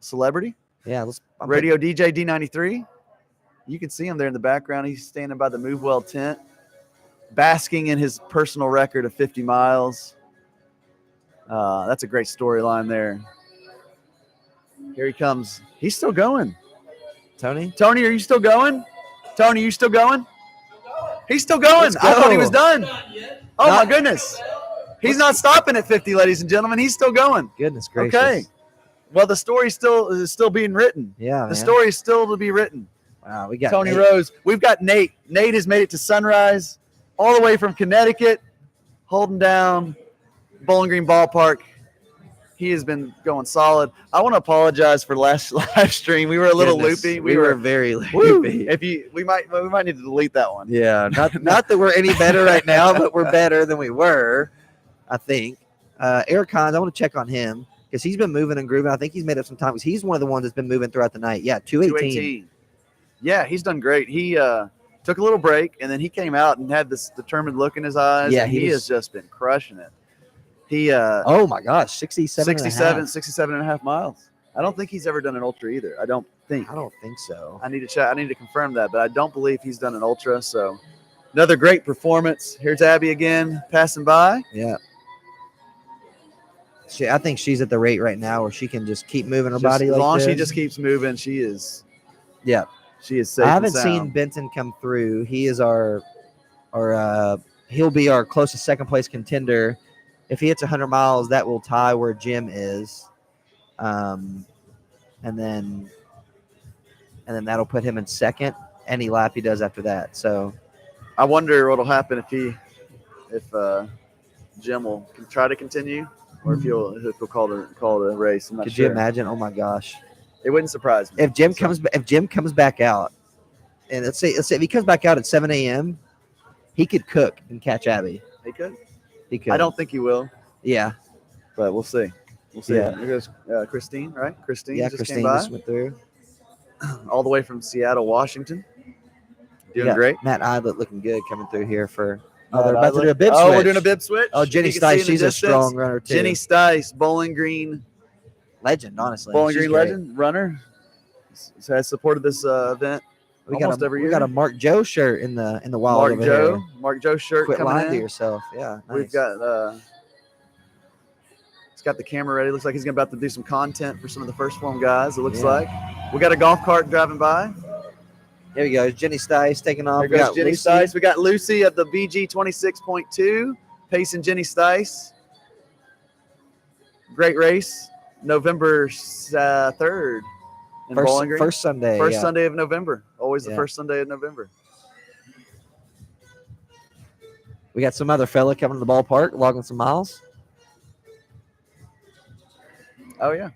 [SPEAKER 2] celebrity.
[SPEAKER 1] Yeah,
[SPEAKER 2] Radio DJ D93. You can see him there in the background. He's standing by the Move Well tent, basking in his personal record of 50 miles. That's a great storyline there. Here he comes. He's still going.
[SPEAKER 1] Tony.
[SPEAKER 2] Tony, are you still going? Tony, you still going? He's still going.
[SPEAKER 1] Let's
[SPEAKER 2] I thought he
[SPEAKER 1] go.
[SPEAKER 2] was done. Oh,
[SPEAKER 1] Not-
[SPEAKER 2] my goodness. He's not stopping at 50, ladies and gentlemen. He's still going.
[SPEAKER 1] Goodness gracious.
[SPEAKER 2] Okay. Well, the story is still being written.
[SPEAKER 1] Yeah,
[SPEAKER 2] The
[SPEAKER 1] man.
[SPEAKER 2] story is still to be written.
[SPEAKER 1] Wow, we got
[SPEAKER 2] Tony
[SPEAKER 1] Nate.
[SPEAKER 2] Rose. We've got Nate. Nate has made it to Sunrise all the way from Connecticut, holding down Bowling Green Ballpark. He has been going solid. I want to apologize for last live stream. We were a little
[SPEAKER 1] Goodness,
[SPEAKER 2] loopy.
[SPEAKER 1] we were very
[SPEAKER 2] woo,
[SPEAKER 1] loopy.
[SPEAKER 2] we might need to delete that one.
[SPEAKER 1] Yeah, not that we're any better right now, but we're better than we were, I think. Eric Hines, I want to check on him because he's been moving and grooving. I think he's made up some time because he's one of the ones that's been moving throughout the night. Yeah, 218.
[SPEAKER 2] Yeah, he's done great. He took a little break, and then he came out and had this determined look in his eyes.
[SPEAKER 1] Yeah,
[SPEAKER 2] and
[SPEAKER 1] he
[SPEAKER 2] has just been crushing it. He
[SPEAKER 1] oh my gosh, 67
[SPEAKER 2] and a half miles. I don't think he's ever done an ultra either. I don't think
[SPEAKER 1] so.
[SPEAKER 2] I need to check. I need to confirm that, but I don't believe he's done an ultra. So another great performance. Here's Abby again passing by.
[SPEAKER 1] Yeah. I think she's at the rate right now where she can just keep moving her body
[SPEAKER 2] as
[SPEAKER 1] like
[SPEAKER 2] long as
[SPEAKER 1] this.
[SPEAKER 2] she just keeps moving, she is.
[SPEAKER 1] Yeah.
[SPEAKER 2] She is safe.
[SPEAKER 1] I haven't
[SPEAKER 2] and
[SPEAKER 1] seen
[SPEAKER 2] sound.
[SPEAKER 1] Benton come through. He is our he'll be our closest second place contender. If he hits 100 miles, that will tie where Jim is. And then that'll put him in second. Any lap he does after that. So
[SPEAKER 2] I wonder what'll happen if Jim will try to continue, or if he'll call it a race. I'm not
[SPEAKER 1] could
[SPEAKER 2] sure.
[SPEAKER 1] you imagine? Oh my gosh!
[SPEAKER 2] It wouldn't surprise me
[SPEAKER 1] If Jim comes back out, and let's say if he comes back out at 7 a.m., he could cook and catch Abby.
[SPEAKER 2] He could.
[SPEAKER 1] He could.
[SPEAKER 2] I don't think he will,
[SPEAKER 1] Yeah.
[SPEAKER 2] but we'll see. We'll see.
[SPEAKER 1] Yeah.
[SPEAKER 2] There goes Christine, right? Christine.
[SPEAKER 1] Yeah.
[SPEAKER 2] just
[SPEAKER 1] Christine
[SPEAKER 2] came by,
[SPEAKER 1] just went through.
[SPEAKER 2] all the way from Seattle, Washington. Doing
[SPEAKER 1] Yeah,
[SPEAKER 2] great.
[SPEAKER 1] Matt Idlet looking good coming through here for.
[SPEAKER 2] Matt
[SPEAKER 1] They're about to
[SPEAKER 2] Idlet.
[SPEAKER 1] do a bib
[SPEAKER 2] Oh,
[SPEAKER 1] switch.
[SPEAKER 2] we're doing a bib switch.
[SPEAKER 1] Oh, Jenny
[SPEAKER 2] You can see in
[SPEAKER 1] Stice,
[SPEAKER 2] the
[SPEAKER 1] she's a
[SPEAKER 2] distance,
[SPEAKER 1] strong runner too.
[SPEAKER 2] Jenny Stice, Bowling Green
[SPEAKER 1] Legend, honestly.
[SPEAKER 2] Bowling
[SPEAKER 1] She's
[SPEAKER 2] Green
[SPEAKER 1] great.
[SPEAKER 2] legend runner, has supported this event almost every year.
[SPEAKER 1] We got a Mark Joe shirt in the wild
[SPEAKER 2] Mark
[SPEAKER 1] over
[SPEAKER 2] Joe,
[SPEAKER 1] here.
[SPEAKER 2] Mark Joe shirt
[SPEAKER 1] Quit
[SPEAKER 2] coming
[SPEAKER 1] lying to
[SPEAKER 2] in.
[SPEAKER 1] yourself. Yeah, nice.
[SPEAKER 2] We've got he's got the camera ready. Looks like he's about to do some content for some of the first form guys. It looks
[SPEAKER 1] Yeah.
[SPEAKER 2] like we got a golf cart driving by.
[SPEAKER 1] Here we go. Jenny Stice taking off.
[SPEAKER 2] There
[SPEAKER 1] We
[SPEAKER 2] goes
[SPEAKER 1] got
[SPEAKER 2] Jenny
[SPEAKER 1] Lucy.
[SPEAKER 2] Stice. We got Lucy of the BG 26.2 pacing Jenny Stice. Great race, November 3rd in Bowling Green.
[SPEAKER 1] First Sunday.
[SPEAKER 2] First
[SPEAKER 1] yeah.
[SPEAKER 2] Sunday of November. Always the
[SPEAKER 1] Yeah.
[SPEAKER 2] first Sunday of November.
[SPEAKER 1] We got some other fella coming to the ballpark, logging some miles.
[SPEAKER 2] Oh yeah.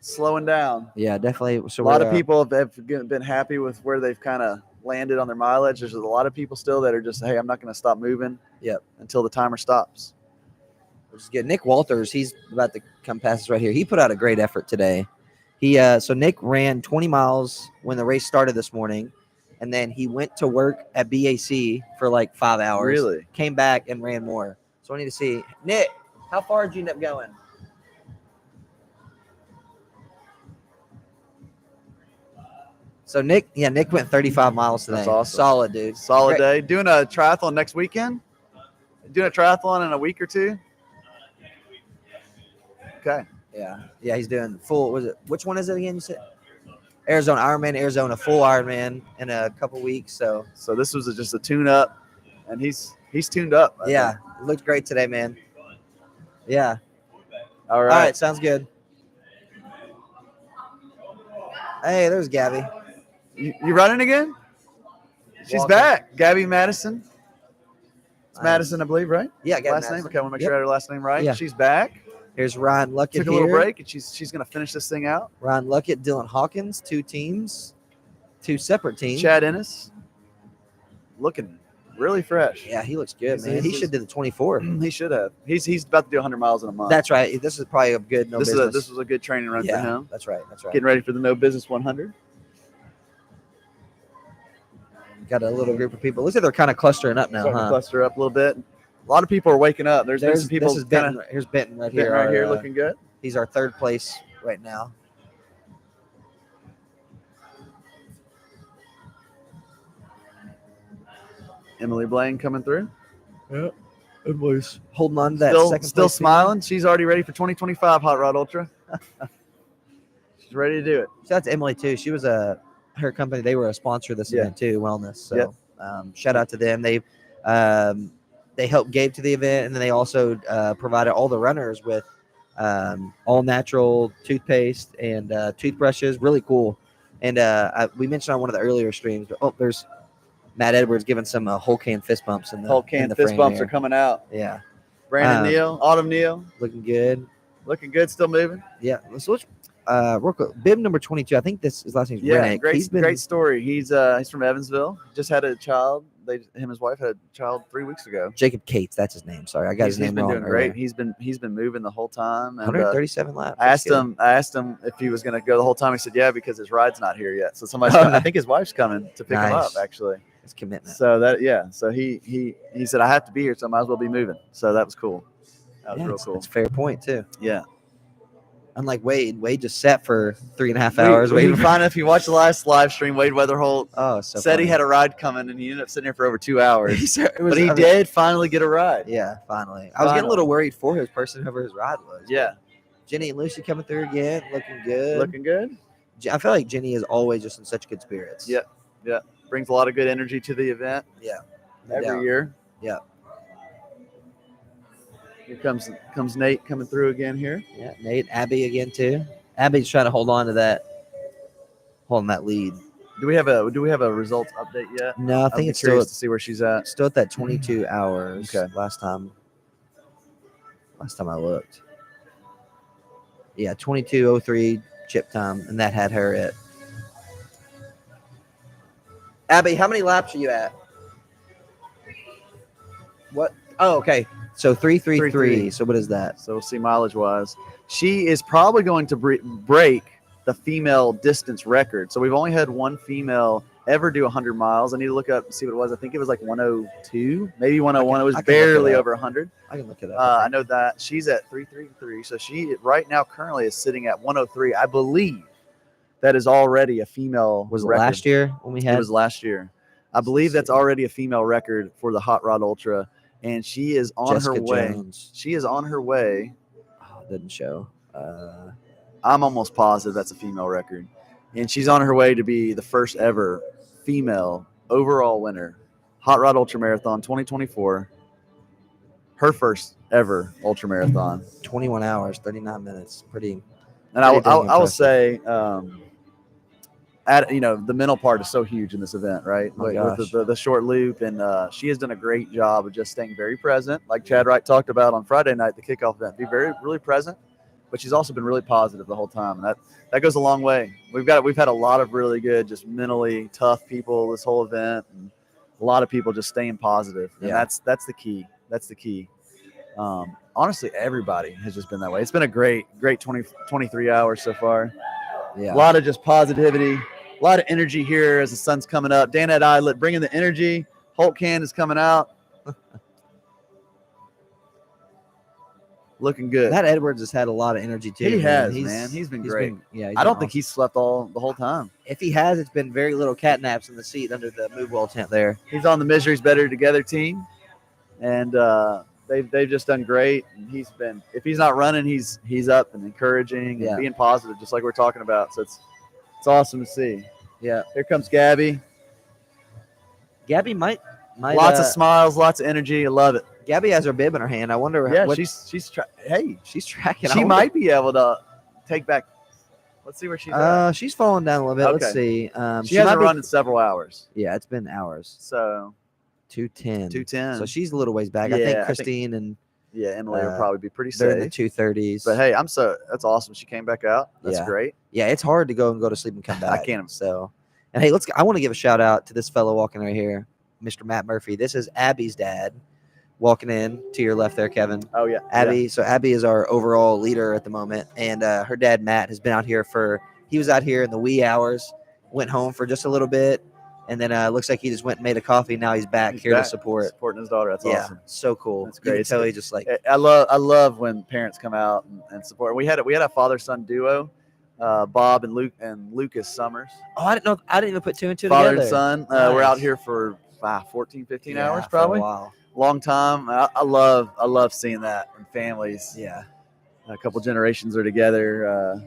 [SPEAKER 2] Slowing down.
[SPEAKER 1] Yeah, definitely. So
[SPEAKER 2] A lot
[SPEAKER 1] we're,
[SPEAKER 2] of people have been happy with where they've kind of landed on their mileage. There's a lot of people still that are just, hey, I'm not going to stop moving.
[SPEAKER 1] Yep.
[SPEAKER 2] Until the timer stops.
[SPEAKER 1] Which is good. Nick Walters, he's about to come past us right here. He put out a great effort today. So Nick ran 20 miles when the race started this morning, and then he went to work at BAC for like 5 hours.
[SPEAKER 2] Really?
[SPEAKER 1] Came back and ran more. So I need to see. Nick, how far did you end up going? So Nick went 35 miles today.
[SPEAKER 2] That's awesome.
[SPEAKER 1] Solid, dude.
[SPEAKER 2] Solid
[SPEAKER 1] Great.
[SPEAKER 2] day. Doing a triathlon next weekend? Doing a triathlon in a week or two? Okay.
[SPEAKER 1] Yeah, he's doing full. Which one is it again? You said Arizona Ironman, Arizona full Ironman in a couple weeks. So
[SPEAKER 2] this was just a tune up, and he's tuned up. I
[SPEAKER 1] yeah,
[SPEAKER 2] think.
[SPEAKER 1] it looked great today, man. Yeah.
[SPEAKER 2] All
[SPEAKER 1] All
[SPEAKER 2] right.
[SPEAKER 1] right, sounds good. Hey, there's Gabby.
[SPEAKER 2] You running again? She's
[SPEAKER 1] Walking.
[SPEAKER 2] back. Gabby Madison. It's
[SPEAKER 1] Nice.
[SPEAKER 2] Madison, I believe, right?
[SPEAKER 1] Yeah, Gabby
[SPEAKER 2] Last name.
[SPEAKER 1] Madison.
[SPEAKER 2] Okay, I want to make
[SPEAKER 1] Yep.
[SPEAKER 2] sure I had her last name right.
[SPEAKER 1] Yeah.
[SPEAKER 2] She's back.
[SPEAKER 1] Here's Ryan Luckett
[SPEAKER 2] Took a
[SPEAKER 1] here.
[SPEAKER 2] little break, and she's going to finish this thing out.
[SPEAKER 1] Ryan Luckett, Dylan Hawkins, 2 teams, 2 separate teams.
[SPEAKER 2] Chad Ennis, looking really fresh.
[SPEAKER 1] Yeah, he looks good,
[SPEAKER 2] He's-
[SPEAKER 1] man. He
[SPEAKER 2] he's-
[SPEAKER 1] should do the 24.
[SPEAKER 2] He should have. He's about to do 100 miles in a month.
[SPEAKER 1] That's right. This is probably a good
[SPEAKER 2] this
[SPEAKER 1] business.
[SPEAKER 2] was a good training run
[SPEAKER 1] yeah,
[SPEAKER 2] for him.
[SPEAKER 1] that's right. That's right.
[SPEAKER 2] Getting ready for the No Business 100.
[SPEAKER 1] Got a little group of people. Looks like they're kind of clustering up now,
[SPEAKER 2] Starting to
[SPEAKER 1] huh?
[SPEAKER 2] cluster up a little bit. A lot of people are waking up. There's been some people
[SPEAKER 1] this is
[SPEAKER 2] kind
[SPEAKER 1] Benton. Here's Benton right
[SPEAKER 2] of
[SPEAKER 1] here.
[SPEAKER 2] right here
[SPEAKER 1] our,
[SPEAKER 2] looking good.
[SPEAKER 1] He's our 3rd place right now.
[SPEAKER 2] Emily Blaine coming through.
[SPEAKER 1] Yeah, Emily's holding on to that
[SPEAKER 2] Still
[SPEAKER 1] second.
[SPEAKER 2] still
[SPEAKER 1] place
[SPEAKER 2] smiling. She's already ready for 2025 Hot Rod Ultra. She's ready to do it.
[SPEAKER 1] feed. Shout out to Emily too. She was her company. They were a sponsor of this
[SPEAKER 2] Yeah.
[SPEAKER 1] event too, Wellness. So
[SPEAKER 2] Yep.
[SPEAKER 1] Shout out to them. They helped Gabe to the event, and then they also provided all the runners with all natural toothpaste and toothbrushes. Really cool. And we mentioned on one of the earlier streams, but, there's Matt Edwards giving some whole can fist bumps in the
[SPEAKER 2] Whole
[SPEAKER 1] in
[SPEAKER 2] can
[SPEAKER 1] the
[SPEAKER 2] fist
[SPEAKER 1] frame
[SPEAKER 2] bumps
[SPEAKER 1] here.
[SPEAKER 2] are coming out.
[SPEAKER 1] Yeah,
[SPEAKER 2] Brandon
[SPEAKER 1] Um,
[SPEAKER 2] Neal, Autumn Neal,
[SPEAKER 1] looking good.
[SPEAKER 2] looking good, still moving.
[SPEAKER 1] Yeah, let's switch. Real quick, bib number 22. I think his last name's
[SPEAKER 2] Yeah,
[SPEAKER 1] Rennick. He's been
[SPEAKER 2] great story. He's from Evansville. Just had a child. Him and his wife had a child 3 weeks ago.
[SPEAKER 1] Jacob Cates. That's his name. Sorry, I got his
[SPEAKER 2] He's
[SPEAKER 1] name
[SPEAKER 2] been
[SPEAKER 1] wrong.
[SPEAKER 2] doing great. He's been moving the whole time. And
[SPEAKER 1] 137 laps.
[SPEAKER 2] I asked him if he was going to go the whole time. He said, "Yeah, because his ride's not here yet." So somebody's
[SPEAKER 1] Oh,
[SPEAKER 2] I
[SPEAKER 1] nice.
[SPEAKER 2] think his wife's coming to pick him up.
[SPEAKER 1] Nice.
[SPEAKER 2] Actually,
[SPEAKER 1] It's commitment.
[SPEAKER 2] So he said, "I have to be here, so I might as well be moving." So that was cool. That was real cool.
[SPEAKER 1] It's a fair point too.
[SPEAKER 2] Yeah.
[SPEAKER 1] Unlike Wade just sat for 3.5 hours
[SPEAKER 2] We
[SPEAKER 1] waiting.
[SPEAKER 2] find if you watch the last live stream, Wade Weatherholt
[SPEAKER 1] Oh, so
[SPEAKER 2] said
[SPEAKER 1] funny.
[SPEAKER 2] he had a ride coming, and he ended up sitting here for over 2 hours.
[SPEAKER 1] It was-
[SPEAKER 2] But he
[SPEAKER 1] I mean,
[SPEAKER 2] did finally get a ride.
[SPEAKER 1] Yeah, finally. I was getting a little worried for his person, whoever his ride was.
[SPEAKER 2] Yeah,
[SPEAKER 1] Jenny and Lucy coming through again, looking good.
[SPEAKER 2] looking good.
[SPEAKER 1] I feel like Jenny is always just in such good spirits.
[SPEAKER 2] Yeah. Brings a lot of good energy to the event
[SPEAKER 1] No
[SPEAKER 2] every
[SPEAKER 1] doubt.
[SPEAKER 2] year.
[SPEAKER 1] Yeah.
[SPEAKER 2] Here comes Nate coming through again here.
[SPEAKER 1] Yeah, Nate, Abby again too. Abby's trying to hold on to that lead.
[SPEAKER 2] Do we have a results update yet?
[SPEAKER 1] No, I
[SPEAKER 2] I'd
[SPEAKER 1] think
[SPEAKER 2] be
[SPEAKER 1] it's still
[SPEAKER 2] curious to see where she's at.
[SPEAKER 1] at that 22 hours.
[SPEAKER 2] Okay.
[SPEAKER 1] Last time I looked. Yeah, 22:03 chip time, and that had her at. Abby, how many laps are you at? What? Oh, okay. So 3:33.
[SPEAKER 2] 3:33.
[SPEAKER 1] So what is that?
[SPEAKER 2] So we'll see mileage wise. She is probably going to break the female distance record. So we've only had one female ever do 100 miles. I need to look up and see what it was. I think it was like 102, maybe 101. It was
[SPEAKER 1] I can look it
[SPEAKER 2] barely
[SPEAKER 1] up.
[SPEAKER 2] over 100.
[SPEAKER 1] I can look it up.
[SPEAKER 2] I know that she's at 333. So she right now currently is sitting at 103. I believe that is already a female.
[SPEAKER 1] Was it
[SPEAKER 2] record.
[SPEAKER 1] last year when we had?
[SPEAKER 2] It was last year. I believe that's already a female record for the Hot Rod Ultra, and she is on
[SPEAKER 1] Jessica
[SPEAKER 2] her way.
[SPEAKER 1] Jones.
[SPEAKER 2] She is on her way.
[SPEAKER 1] Oh, it didn't show.
[SPEAKER 2] I'm almost positive that's a female record, and she's on her way to be the first ever female overall winner, Hot Rod Ultra Marathon 2024. Her first ever ultra marathon.
[SPEAKER 1] 21 hours, 39 minutes. Pretty.
[SPEAKER 2] And I
[SPEAKER 1] Pretty dang
[SPEAKER 2] will
[SPEAKER 1] impressive.
[SPEAKER 2] say, the mental part is so huge in this event, right?
[SPEAKER 1] Oh,
[SPEAKER 2] With
[SPEAKER 1] gosh.
[SPEAKER 2] the short loop, and she has done a great job of just staying very present, like Chad Wright talked about on Friday night, the kickoff event. Be really present, but she's also been really positive the whole time, and that goes a long way. We've had a lot of really good, just mentally tough people this whole event, and a lot of people just staying positive, and
[SPEAKER 1] Yeah.
[SPEAKER 2] that's the key. That's the key. Honestly, everybody has just been that way. It's been a great 23 hours so far.
[SPEAKER 1] Yeah.
[SPEAKER 2] A lot of just positivity, a lot of energy here as the sun's coming up. Dan at Islet bringing the energy. Hulk can is coming out. Looking good.
[SPEAKER 1] Matt Edwards has had a lot of energy too.
[SPEAKER 2] He
[SPEAKER 1] man.
[SPEAKER 2] has, man. He's been great. I don't think he's slept the whole time.
[SPEAKER 1] If he has, it's been very little cat naps in the seat under the move well tent there.
[SPEAKER 2] He's on the Misery's Better Together team, and they've just done great. And if he's not running, he's up and encouraging and being positive, just like we're talking about. So it's awesome to see.
[SPEAKER 1] Yeah.
[SPEAKER 2] Here comes Gabby.
[SPEAKER 1] Gabby might
[SPEAKER 2] Lots of smiles, lots of energy. I love it.
[SPEAKER 1] Gabby has her bib in her hand. I wonder.
[SPEAKER 2] Yeah,
[SPEAKER 1] what,
[SPEAKER 2] she's
[SPEAKER 1] tracking.
[SPEAKER 2] She might be able to take back. Let's see where she's at.
[SPEAKER 1] She's falling down a little bit.
[SPEAKER 2] Okay.
[SPEAKER 1] Let's see.
[SPEAKER 2] She
[SPEAKER 1] might
[SPEAKER 2] hasn't
[SPEAKER 1] be-
[SPEAKER 2] run in several hours.
[SPEAKER 1] Yeah, it's been hours.
[SPEAKER 2] So
[SPEAKER 1] 2:10.
[SPEAKER 2] 2:10.
[SPEAKER 1] So she's a little ways back. I
[SPEAKER 2] Yeah, I
[SPEAKER 1] think
[SPEAKER 2] think-
[SPEAKER 1] Christine and
[SPEAKER 2] yeah, Emily will
[SPEAKER 1] uh,
[SPEAKER 2] probably be pretty
[SPEAKER 1] they're in the
[SPEAKER 2] safe.
[SPEAKER 1] 2:30s.
[SPEAKER 2] But hey, that's awesome. She came back out. That's
[SPEAKER 1] Yeah.
[SPEAKER 2] great.
[SPEAKER 1] Yeah, it's hard to go to sleep and come
[SPEAKER 2] I
[SPEAKER 1] back.
[SPEAKER 2] can't.
[SPEAKER 1] So, and hey, I want to give a shout out to this fellow walking right here, Mr. Matt Murphy. This is Abby's dad, walking in to your left there, Kevin.
[SPEAKER 2] Oh yeah,
[SPEAKER 1] Abby. So Abby is our overall leader at the moment, and her dad Matt has been out here he was out here in the wee hours, went home for just a little bit, and then looks like he just went and made a coffee. Now he's back
[SPEAKER 2] He's
[SPEAKER 1] here
[SPEAKER 2] back,
[SPEAKER 1] to support.
[SPEAKER 2] supporting his daughter. That's
[SPEAKER 1] Yeah,
[SPEAKER 2] awesome.
[SPEAKER 1] so cool.
[SPEAKER 2] That's
[SPEAKER 1] You
[SPEAKER 2] great.
[SPEAKER 1] can tell he just like
[SPEAKER 2] I love when parents come out and support. We had a father son duo, Bob and Lucas Summers.
[SPEAKER 1] oh I didn't even put two and two
[SPEAKER 2] Father
[SPEAKER 1] together.
[SPEAKER 2] and son. We're out
[SPEAKER 1] Nice.
[SPEAKER 2] here for 14, 15
[SPEAKER 1] Yeah,
[SPEAKER 2] hours
[SPEAKER 1] for a
[SPEAKER 2] probably.
[SPEAKER 1] while.
[SPEAKER 2] Long time. I love seeing that in families.
[SPEAKER 1] Yeah.
[SPEAKER 2] A couple generations are together,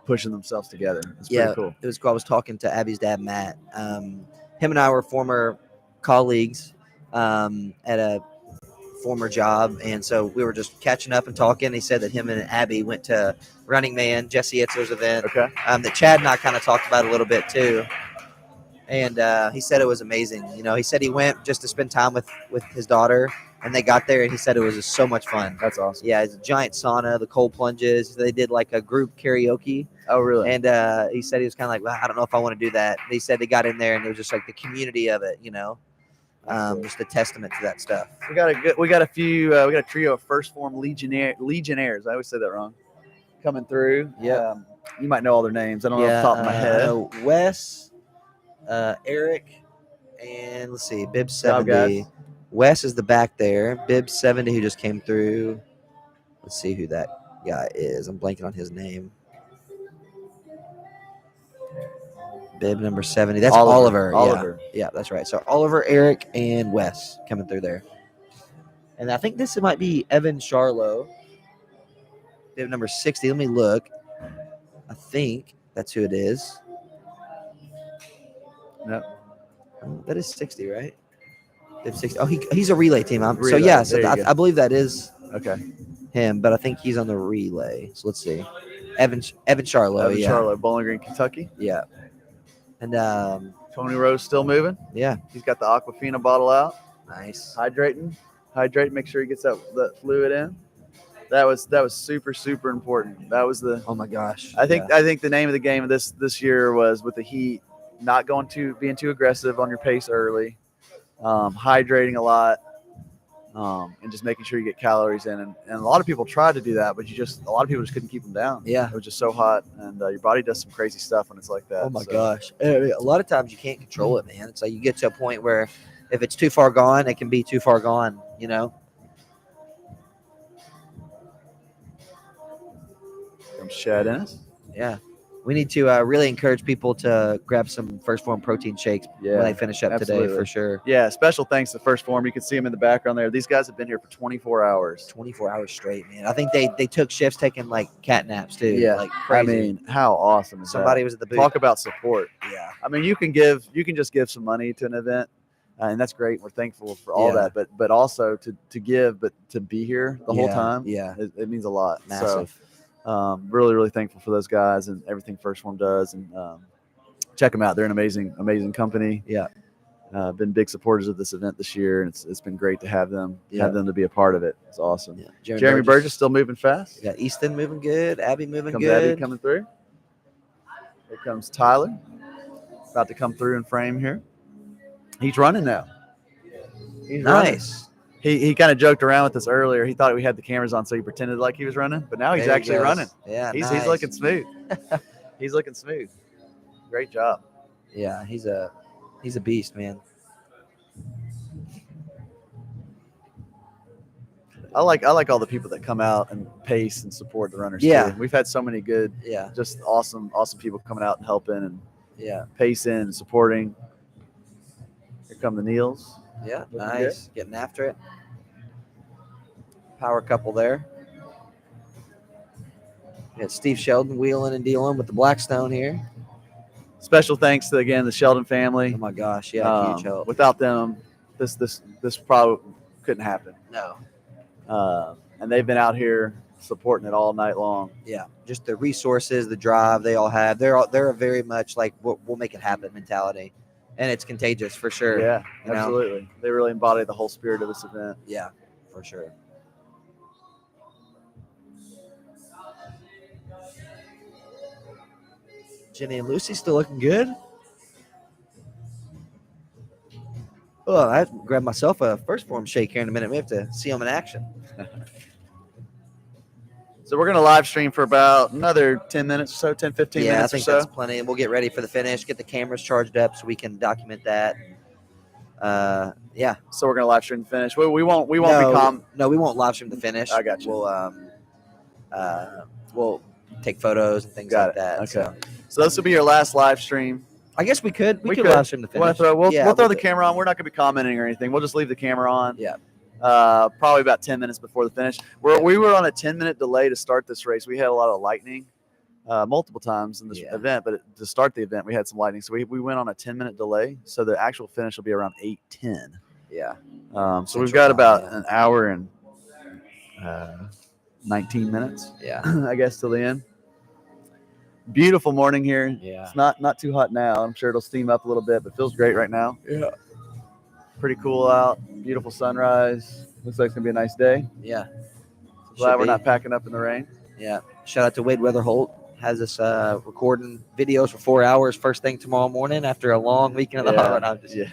[SPEAKER 2] pushing themselves together. It's pretty cool.
[SPEAKER 1] It was cool. I was talking to Abby's dad, Matt. Him and I were former colleagues at a former job, and so we were just catching up and talking. He said that him and Abby went to Running Man, Jesse Itzler's event.
[SPEAKER 2] Okay.
[SPEAKER 1] That Chad and I kind of talked about a little bit too. And he said it was amazing. You know, he said he went just to spend time with his daughter, and they got there, and he said it was just so much fun.
[SPEAKER 2] That's awesome.
[SPEAKER 1] Yeah, it's a giant sauna, the cold plunges. They did like a group karaoke,
[SPEAKER 2] Oh, really?
[SPEAKER 1] and he said he was kind of like, well, I don't know if I want to do that. And he said they got in there, and it was just like the community of it, you know, just a testament to that stuff.
[SPEAKER 2] We got a trio of first form legionnaires. I always say that wrong. Coming through.
[SPEAKER 1] Yeah.
[SPEAKER 2] You might know all their names. I don't know off the top of my
[SPEAKER 1] I
[SPEAKER 2] head.
[SPEAKER 1] know Wes, Eric, and let's see, Bib
[SPEAKER 2] Job,
[SPEAKER 1] 70.
[SPEAKER 2] guys.
[SPEAKER 1] Wes is the back there. Bib 70 who just came through. Let's see who that guy is. I'm blanking on his name. Bib number 70. That's Oliver.
[SPEAKER 2] Oliver.
[SPEAKER 1] Yeah, that's right. So Oliver, Eric, and Wes coming through there. And I think this might be Evan Charlo. Bib number 60. Let me look. I think that's who it is.
[SPEAKER 2] No.
[SPEAKER 1] Oh, that is 60, right? Bib 60. Oh, he's a relay team. So
[SPEAKER 2] Relay.
[SPEAKER 1] yeah,
[SPEAKER 2] There you go.
[SPEAKER 1] I believe that is
[SPEAKER 2] Okay.
[SPEAKER 1] him, but I think he's on the relay. So let's see. Evan Charlo.
[SPEAKER 2] Evan
[SPEAKER 1] Yeah.
[SPEAKER 2] Charlo, Bowling Green, Kentucky.
[SPEAKER 1] Yeah. And
[SPEAKER 2] Tony Rose still moving.
[SPEAKER 1] yeah,
[SPEAKER 2] He's got the Aquafina bottle out.
[SPEAKER 1] nice.
[SPEAKER 2] Hydrate. Make sure he gets that fluid in. That was super, super important. That was the.
[SPEAKER 1] Oh my gosh.
[SPEAKER 2] I think the name of the game of this year was with the heat, not being too aggressive on your pace early, hydrating a lot, and just making sure you get calories in. And a lot of people tried to do that, but a lot of people just couldn't keep them down.
[SPEAKER 1] Yeah.
[SPEAKER 2] It was just so hot, and your body does some crazy stuff when it's like that.
[SPEAKER 1] Oh my
[SPEAKER 2] So,
[SPEAKER 1] gosh. A lot of times you can't control it, man. It's like you get to a point where if it's too far gone, it can be too far gone, you know?
[SPEAKER 2] From Shad Ennis.
[SPEAKER 1] Yeah. We need to really encourage people to grab some First Form protein shakes when they finish up today
[SPEAKER 2] absolutely.
[SPEAKER 1] for sure.
[SPEAKER 2] Yeah, special thanks to First Form. You can see them in the background there. These guys have been here for 24 hours.
[SPEAKER 1] 24 hours straight, man. I think they took shifts taking like cat naps too.
[SPEAKER 2] Yeah,
[SPEAKER 1] Like
[SPEAKER 2] I
[SPEAKER 1] crazy.
[SPEAKER 2] mean, how awesome is
[SPEAKER 1] Somebody
[SPEAKER 2] that?
[SPEAKER 1] was at the booth.
[SPEAKER 2] Talk about support.
[SPEAKER 1] Yeah.
[SPEAKER 2] I mean, you can just give some money to an event, and that's great. We're thankful for all
[SPEAKER 1] Yeah.
[SPEAKER 2] that, but also to give, but to be here the whole time,
[SPEAKER 1] Yeah.
[SPEAKER 2] it means a lot.
[SPEAKER 1] Massive.
[SPEAKER 2] So, really, really thankful for those guys and everything First Form does, and check them out. They're an amazing company.
[SPEAKER 1] Yeah.
[SPEAKER 2] Been big supporters of this event this year, and it's been great to have them
[SPEAKER 1] Yeah.
[SPEAKER 2] to be a part of it. It's awesome.
[SPEAKER 1] Yeah.
[SPEAKER 2] Jeremy Burgess still moving fast.
[SPEAKER 1] We got Easton moving good. Abby moving
[SPEAKER 2] Comes
[SPEAKER 1] good.
[SPEAKER 2] Abby coming through. Here comes Tyler, about to come through in frame here. He's running now. He's running.
[SPEAKER 1] Nice.
[SPEAKER 2] He kind of joked around with us earlier. He thought we had the cameras on, so he pretended like he was running. But now he's
[SPEAKER 1] There he
[SPEAKER 2] actually
[SPEAKER 1] goes.
[SPEAKER 2] running.
[SPEAKER 1] Yeah.
[SPEAKER 2] He's
[SPEAKER 1] nice.
[SPEAKER 2] looking smooth. He's looking smooth. Great job.
[SPEAKER 1] Yeah, he's a beast, man.
[SPEAKER 2] I like all the people that come out and pace and support the runners.
[SPEAKER 1] Yeah.
[SPEAKER 2] too. We've had so many good,
[SPEAKER 1] Yeah.
[SPEAKER 2] just awesome people coming out and helping and
[SPEAKER 1] Yeah.
[SPEAKER 2] pacing and supporting. Here come the Neils.
[SPEAKER 1] Yeah.
[SPEAKER 2] Looking
[SPEAKER 1] Nice. Getting after it. Power couple there. Got Steve Sheldon wheeling and dealing with the Blackstone here.
[SPEAKER 2] Special thanks to again the Sheldon
[SPEAKER 1] Oh
[SPEAKER 2] family.
[SPEAKER 1] my gosh, yeah, huge help.
[SPEAKER 2] Without them, this probably couldn't happen.
[SPEAKER 1] No.
[SPEAKER 2] And they've been out here supporting it all night long.
[SPEAKER 1] Yeah, just the resources, the drive they all have. They're very much like we'll make it happen mentality, and it's contagious for sure.
[SPEAKER 2] Yeah,
[SPEAKER 1] you know?
[SPEAKER 2] absolutely. They really embody the whole spirit of this event.
[SPEAKER 1] Yeah, for sure. Jenny and Lucy still looking good. Oh, I have to grab myself a First Form shake here in a minute. We have to see them in action.
[SPEAKER 2] So we're going to live stream for about another 10 minutes or so, 10, 15
[SPEAKER 1] Yeah, I
[SPEAKER 2] minutes or
[SPEAKER 1] think
[SPEAKER 2] so.
[SPEAKER 1] that's plenty. We'll get ready for the finish, get the cameras charged up so we can document that. Yeah.
[SPEAKER 2] So we're going to live stream the finish. We won't be
[SPEAKER 1] No, we won't live stream the finish.
[SPEAKER 2] I got you.
[SPEAKER 1] We'll take photos and things
[SPEAKER 2] Got
[SPEAKER 1] like
[SPEAKER 2] it.
[SPEAKER 1] that.
[SPEAKER 2] Okay. So this will be your last live stream.
[SPEAKER 1] I guess we could
[SPEAKER 2] We could.
[SPEAKER 1] live stream the
[SPEAKER 2] We'll
[SPEAKER 1] finish.
[SPEAKER 2] throw
[SPEAKER 1] Yeah,
[SPEAKER 2] the
[SPEAKER 1] could.
[SPEAKER 2] camera on. We're not going to be commenting or anything. We'll just leave the camera on.
[SPEAKER 1] Yeah.
[SPEAKER 2] Probably about 10 minutes before the finish. We were on a 10-minute delay to start this race. We had a lot of lightning multiple times in this event, but to start the event, we had some lightning. So we went on a 10-minute delay. So the actual finish will be around 8:10.
[SPEAKER 1] Yeah.
[SPEAKER 2] So
[SPEAKER 1] Central
[SPEAKER 2] we've got
[SPEAKER 1] time,
[SPEAKER 2] about
[SPEAKER 1] yeah.
[SPEAKER 2] an hour and 19 minutes,
[SPEAKER 1] Yeah.
[SPEAKER 2] I guess, till the end. Beautiful morning here.
[SPEAKER 1] Yeah.
[SPEAKER 2] It's not too hot now. I'm sure it'll steam up a little bit, but feels great right now.
[SPEAKER 1] Yeah.
[SPEAKER 2] Pretty cool out. Beautiful sunrise. Looks like it's gonna be a nice day.
[SPEAKER 1] Yeah.
[SPEAKER 2] Glad
[SPEAKER 1] Should
[SPEAKER 2] we're
[SPEAKER 1] be.
[SPEAKER 2] not packing up in the rain.
[SPEAKER 1] Yeah. Shout out to Wade Weatherholt. Has us recording videos for 4 hours first thing tomorrow morning after a long weekend of the holiday.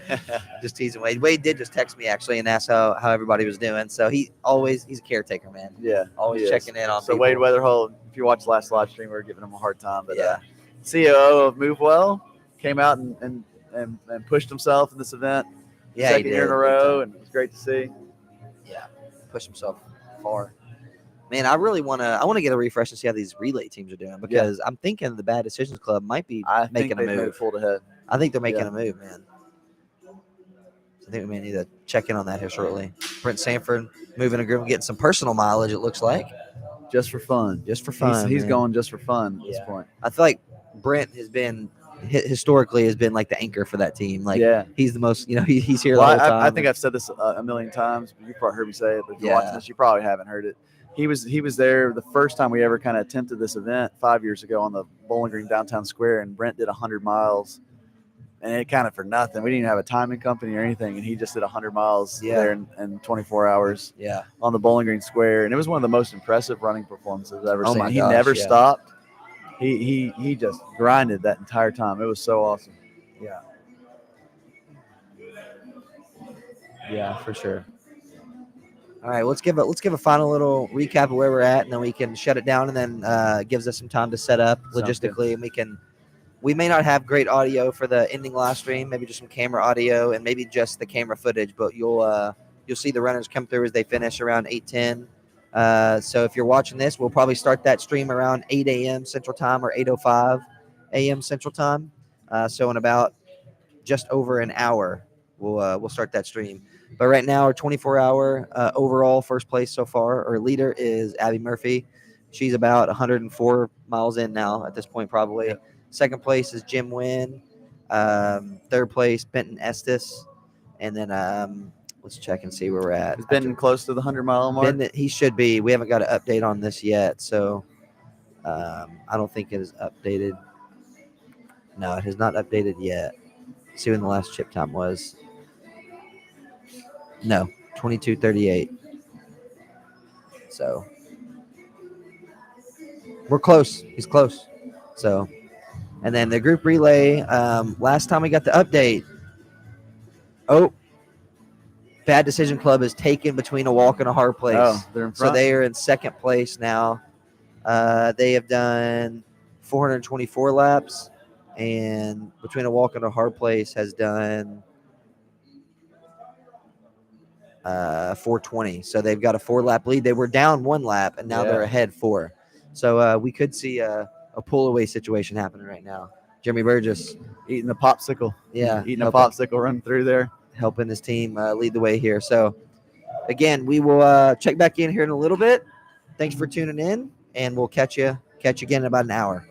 [SPEAKER 1] I'm just teasing Wade. Wade did just text me actually and ask how everybody was doing. So he's a caretaker, man.
[SPEAKER 2] Yeah,
[SPEAKER 1] Always
[SPEAKER 2] he is.
[SPEAKER 1] checking in on
[SPEAKER 2] So
[SPEAKER 1] people.
[SPEAKER 2] Wade Weatherholt, if you watched the last live stream, we were giving him a hard time, but
[SPEAKER 1] Yeah.
[SPEAKER 2] COO of MoveWell came out and pushed himself in this event.
[SPEAKER 1] Yeah, he
[SPEAKER 2] Second year in
[SPEAKER 1] did.
[SPEAKER 2] a
[SPEAKER 1] Big
[SPEAKER 2] row,
[SPEAKER 1] time.
[SPEAKER 2] and it was great to see.
[SPEAKER 1] Yeah. Push himself far. Man, I really want to get a refresh and see how these relay teams are doing because I'm thinking the Bad Decisions Club might be
[SPEAKER 2] I
[SPEAKER 1] making
[SPEAKER 2] think
[SPEAKER 1] a
[SPEAKER 2] they may
[SPEAKER 1] move.
[SPEAKER 2] have pulled ahead.
[SPEAKER 1] I think they're making
[SPEAKER 2] Yeah.
[SPEAKER 1] a move, man. I think we may need to check in on that here shortly. Brent Sanford moving a group, getting some personal mileage, it looks like.
[SPEAKER 2] Just for fun.
[SPEAKER 1] Just for fun.
[SPEAKER 2] He's
[SPEAKER 1] man.
[SPEAKER 2] going just for fun at this
[SPEAKER 1] Yeah.
[SPEAKER 2] point.
[SPEAKER 1] I feel like Brent historically has been like the anchor for that team. Like
[SPEAKER 2] Yeah.
[SPEAKER 1] he's the most, he's here
[SPEAKER 2] Well,
[SPEAKER 1] the whole time.
[SPEAKER 2] I think I've said this a million times, but you probably heard me say it. But if you're
[SPEAKER 1] Yeah.
[SPEAKER 2] watching this, you probably haven't heard it. He was there the first time we ever kind of attempted this event 5 years ago on the Bowling Green downtown square, and Brent did 100 miles, and it kind of for nothing. We didn't even have a timing company or anything, and he just did 100 miles there in 24 hours
[SPEAKER 1] yeah.
[SPEAKER 2] on the Bowling Green square, and it was one of the most impressive running performances I've ever
[SPEAKER 1] Oh
[SPEAKER 2] seen.
[SPEAKER 1] my
[SPEAKER 2] He
[SPEAKER 1] gosh,
[SPEAKER 2] never
[SPEAKER 1] yeah.
[SPEAKER 2] stopped. He just grinded that entire time. It was so awesome.
[SPEAKER 1] Yeah. Yeah, for sure. All right, let's give a final little recap of where we're at, and then we can shut it down, and then gives us some time to set up
[SPEAKER 2] Sounds
[SPEAKER 1] logistically, and we may not have great audio for the ending live stream, maybe just some camera audio and maybe just the camera footage, but you'll see the runners come through as they finish around 8:10. So if you're watching this, we'll probably start that stream around 8 a.m. Central Time or 8:05 a.m. Central Time. So in about just over an hour, we'll start that stream. But right now, our 24-hour overall first place so far, our leader is Abby Murphy. She's about 104 miles in now at this point, probably.
[SPEAKER 2] Yep.
[SPEAKER 1] Second place is Jim Wynn. Third place, Benton Estes. And then let's check and see where we're at.
[SPEAKER 2] He's been close to the 100-mile mark.
[SPEAKER 1] He should be. We haven't got an update on this yet, so I don't think it is updated. No, it has not updated yet. Let's see when the last chip time was. No, 22:38. So we're close. He's close. So, and then the group relay. Last time we got the update. Oh, Bad Decision Club is taken between a walk and a hard place.
[SPEAKER 2] Oh, they're in
[SPEAKER 1] So
[SPEAKER 2] front.
[SPEAKER 1] they are in second place now. They have done 424 laps, and between a walk and a hard place has done 420. So they've got a 4-lap lead. They were down 1 lap, and now they're ahead 4. So we could see a pull away situation happening right now. Jeremy Burgess
[SPEAKER 2] eating a popsicle.
[SPEAKER 1] Yeah,
[SPEAKER 2] Eating a popsicle running through there.
[SPEAKER 1] helping his team lead the way here. So again, we will check back in here in a little bit. Thanks for tuning in, and we'll catch you again in about an hour.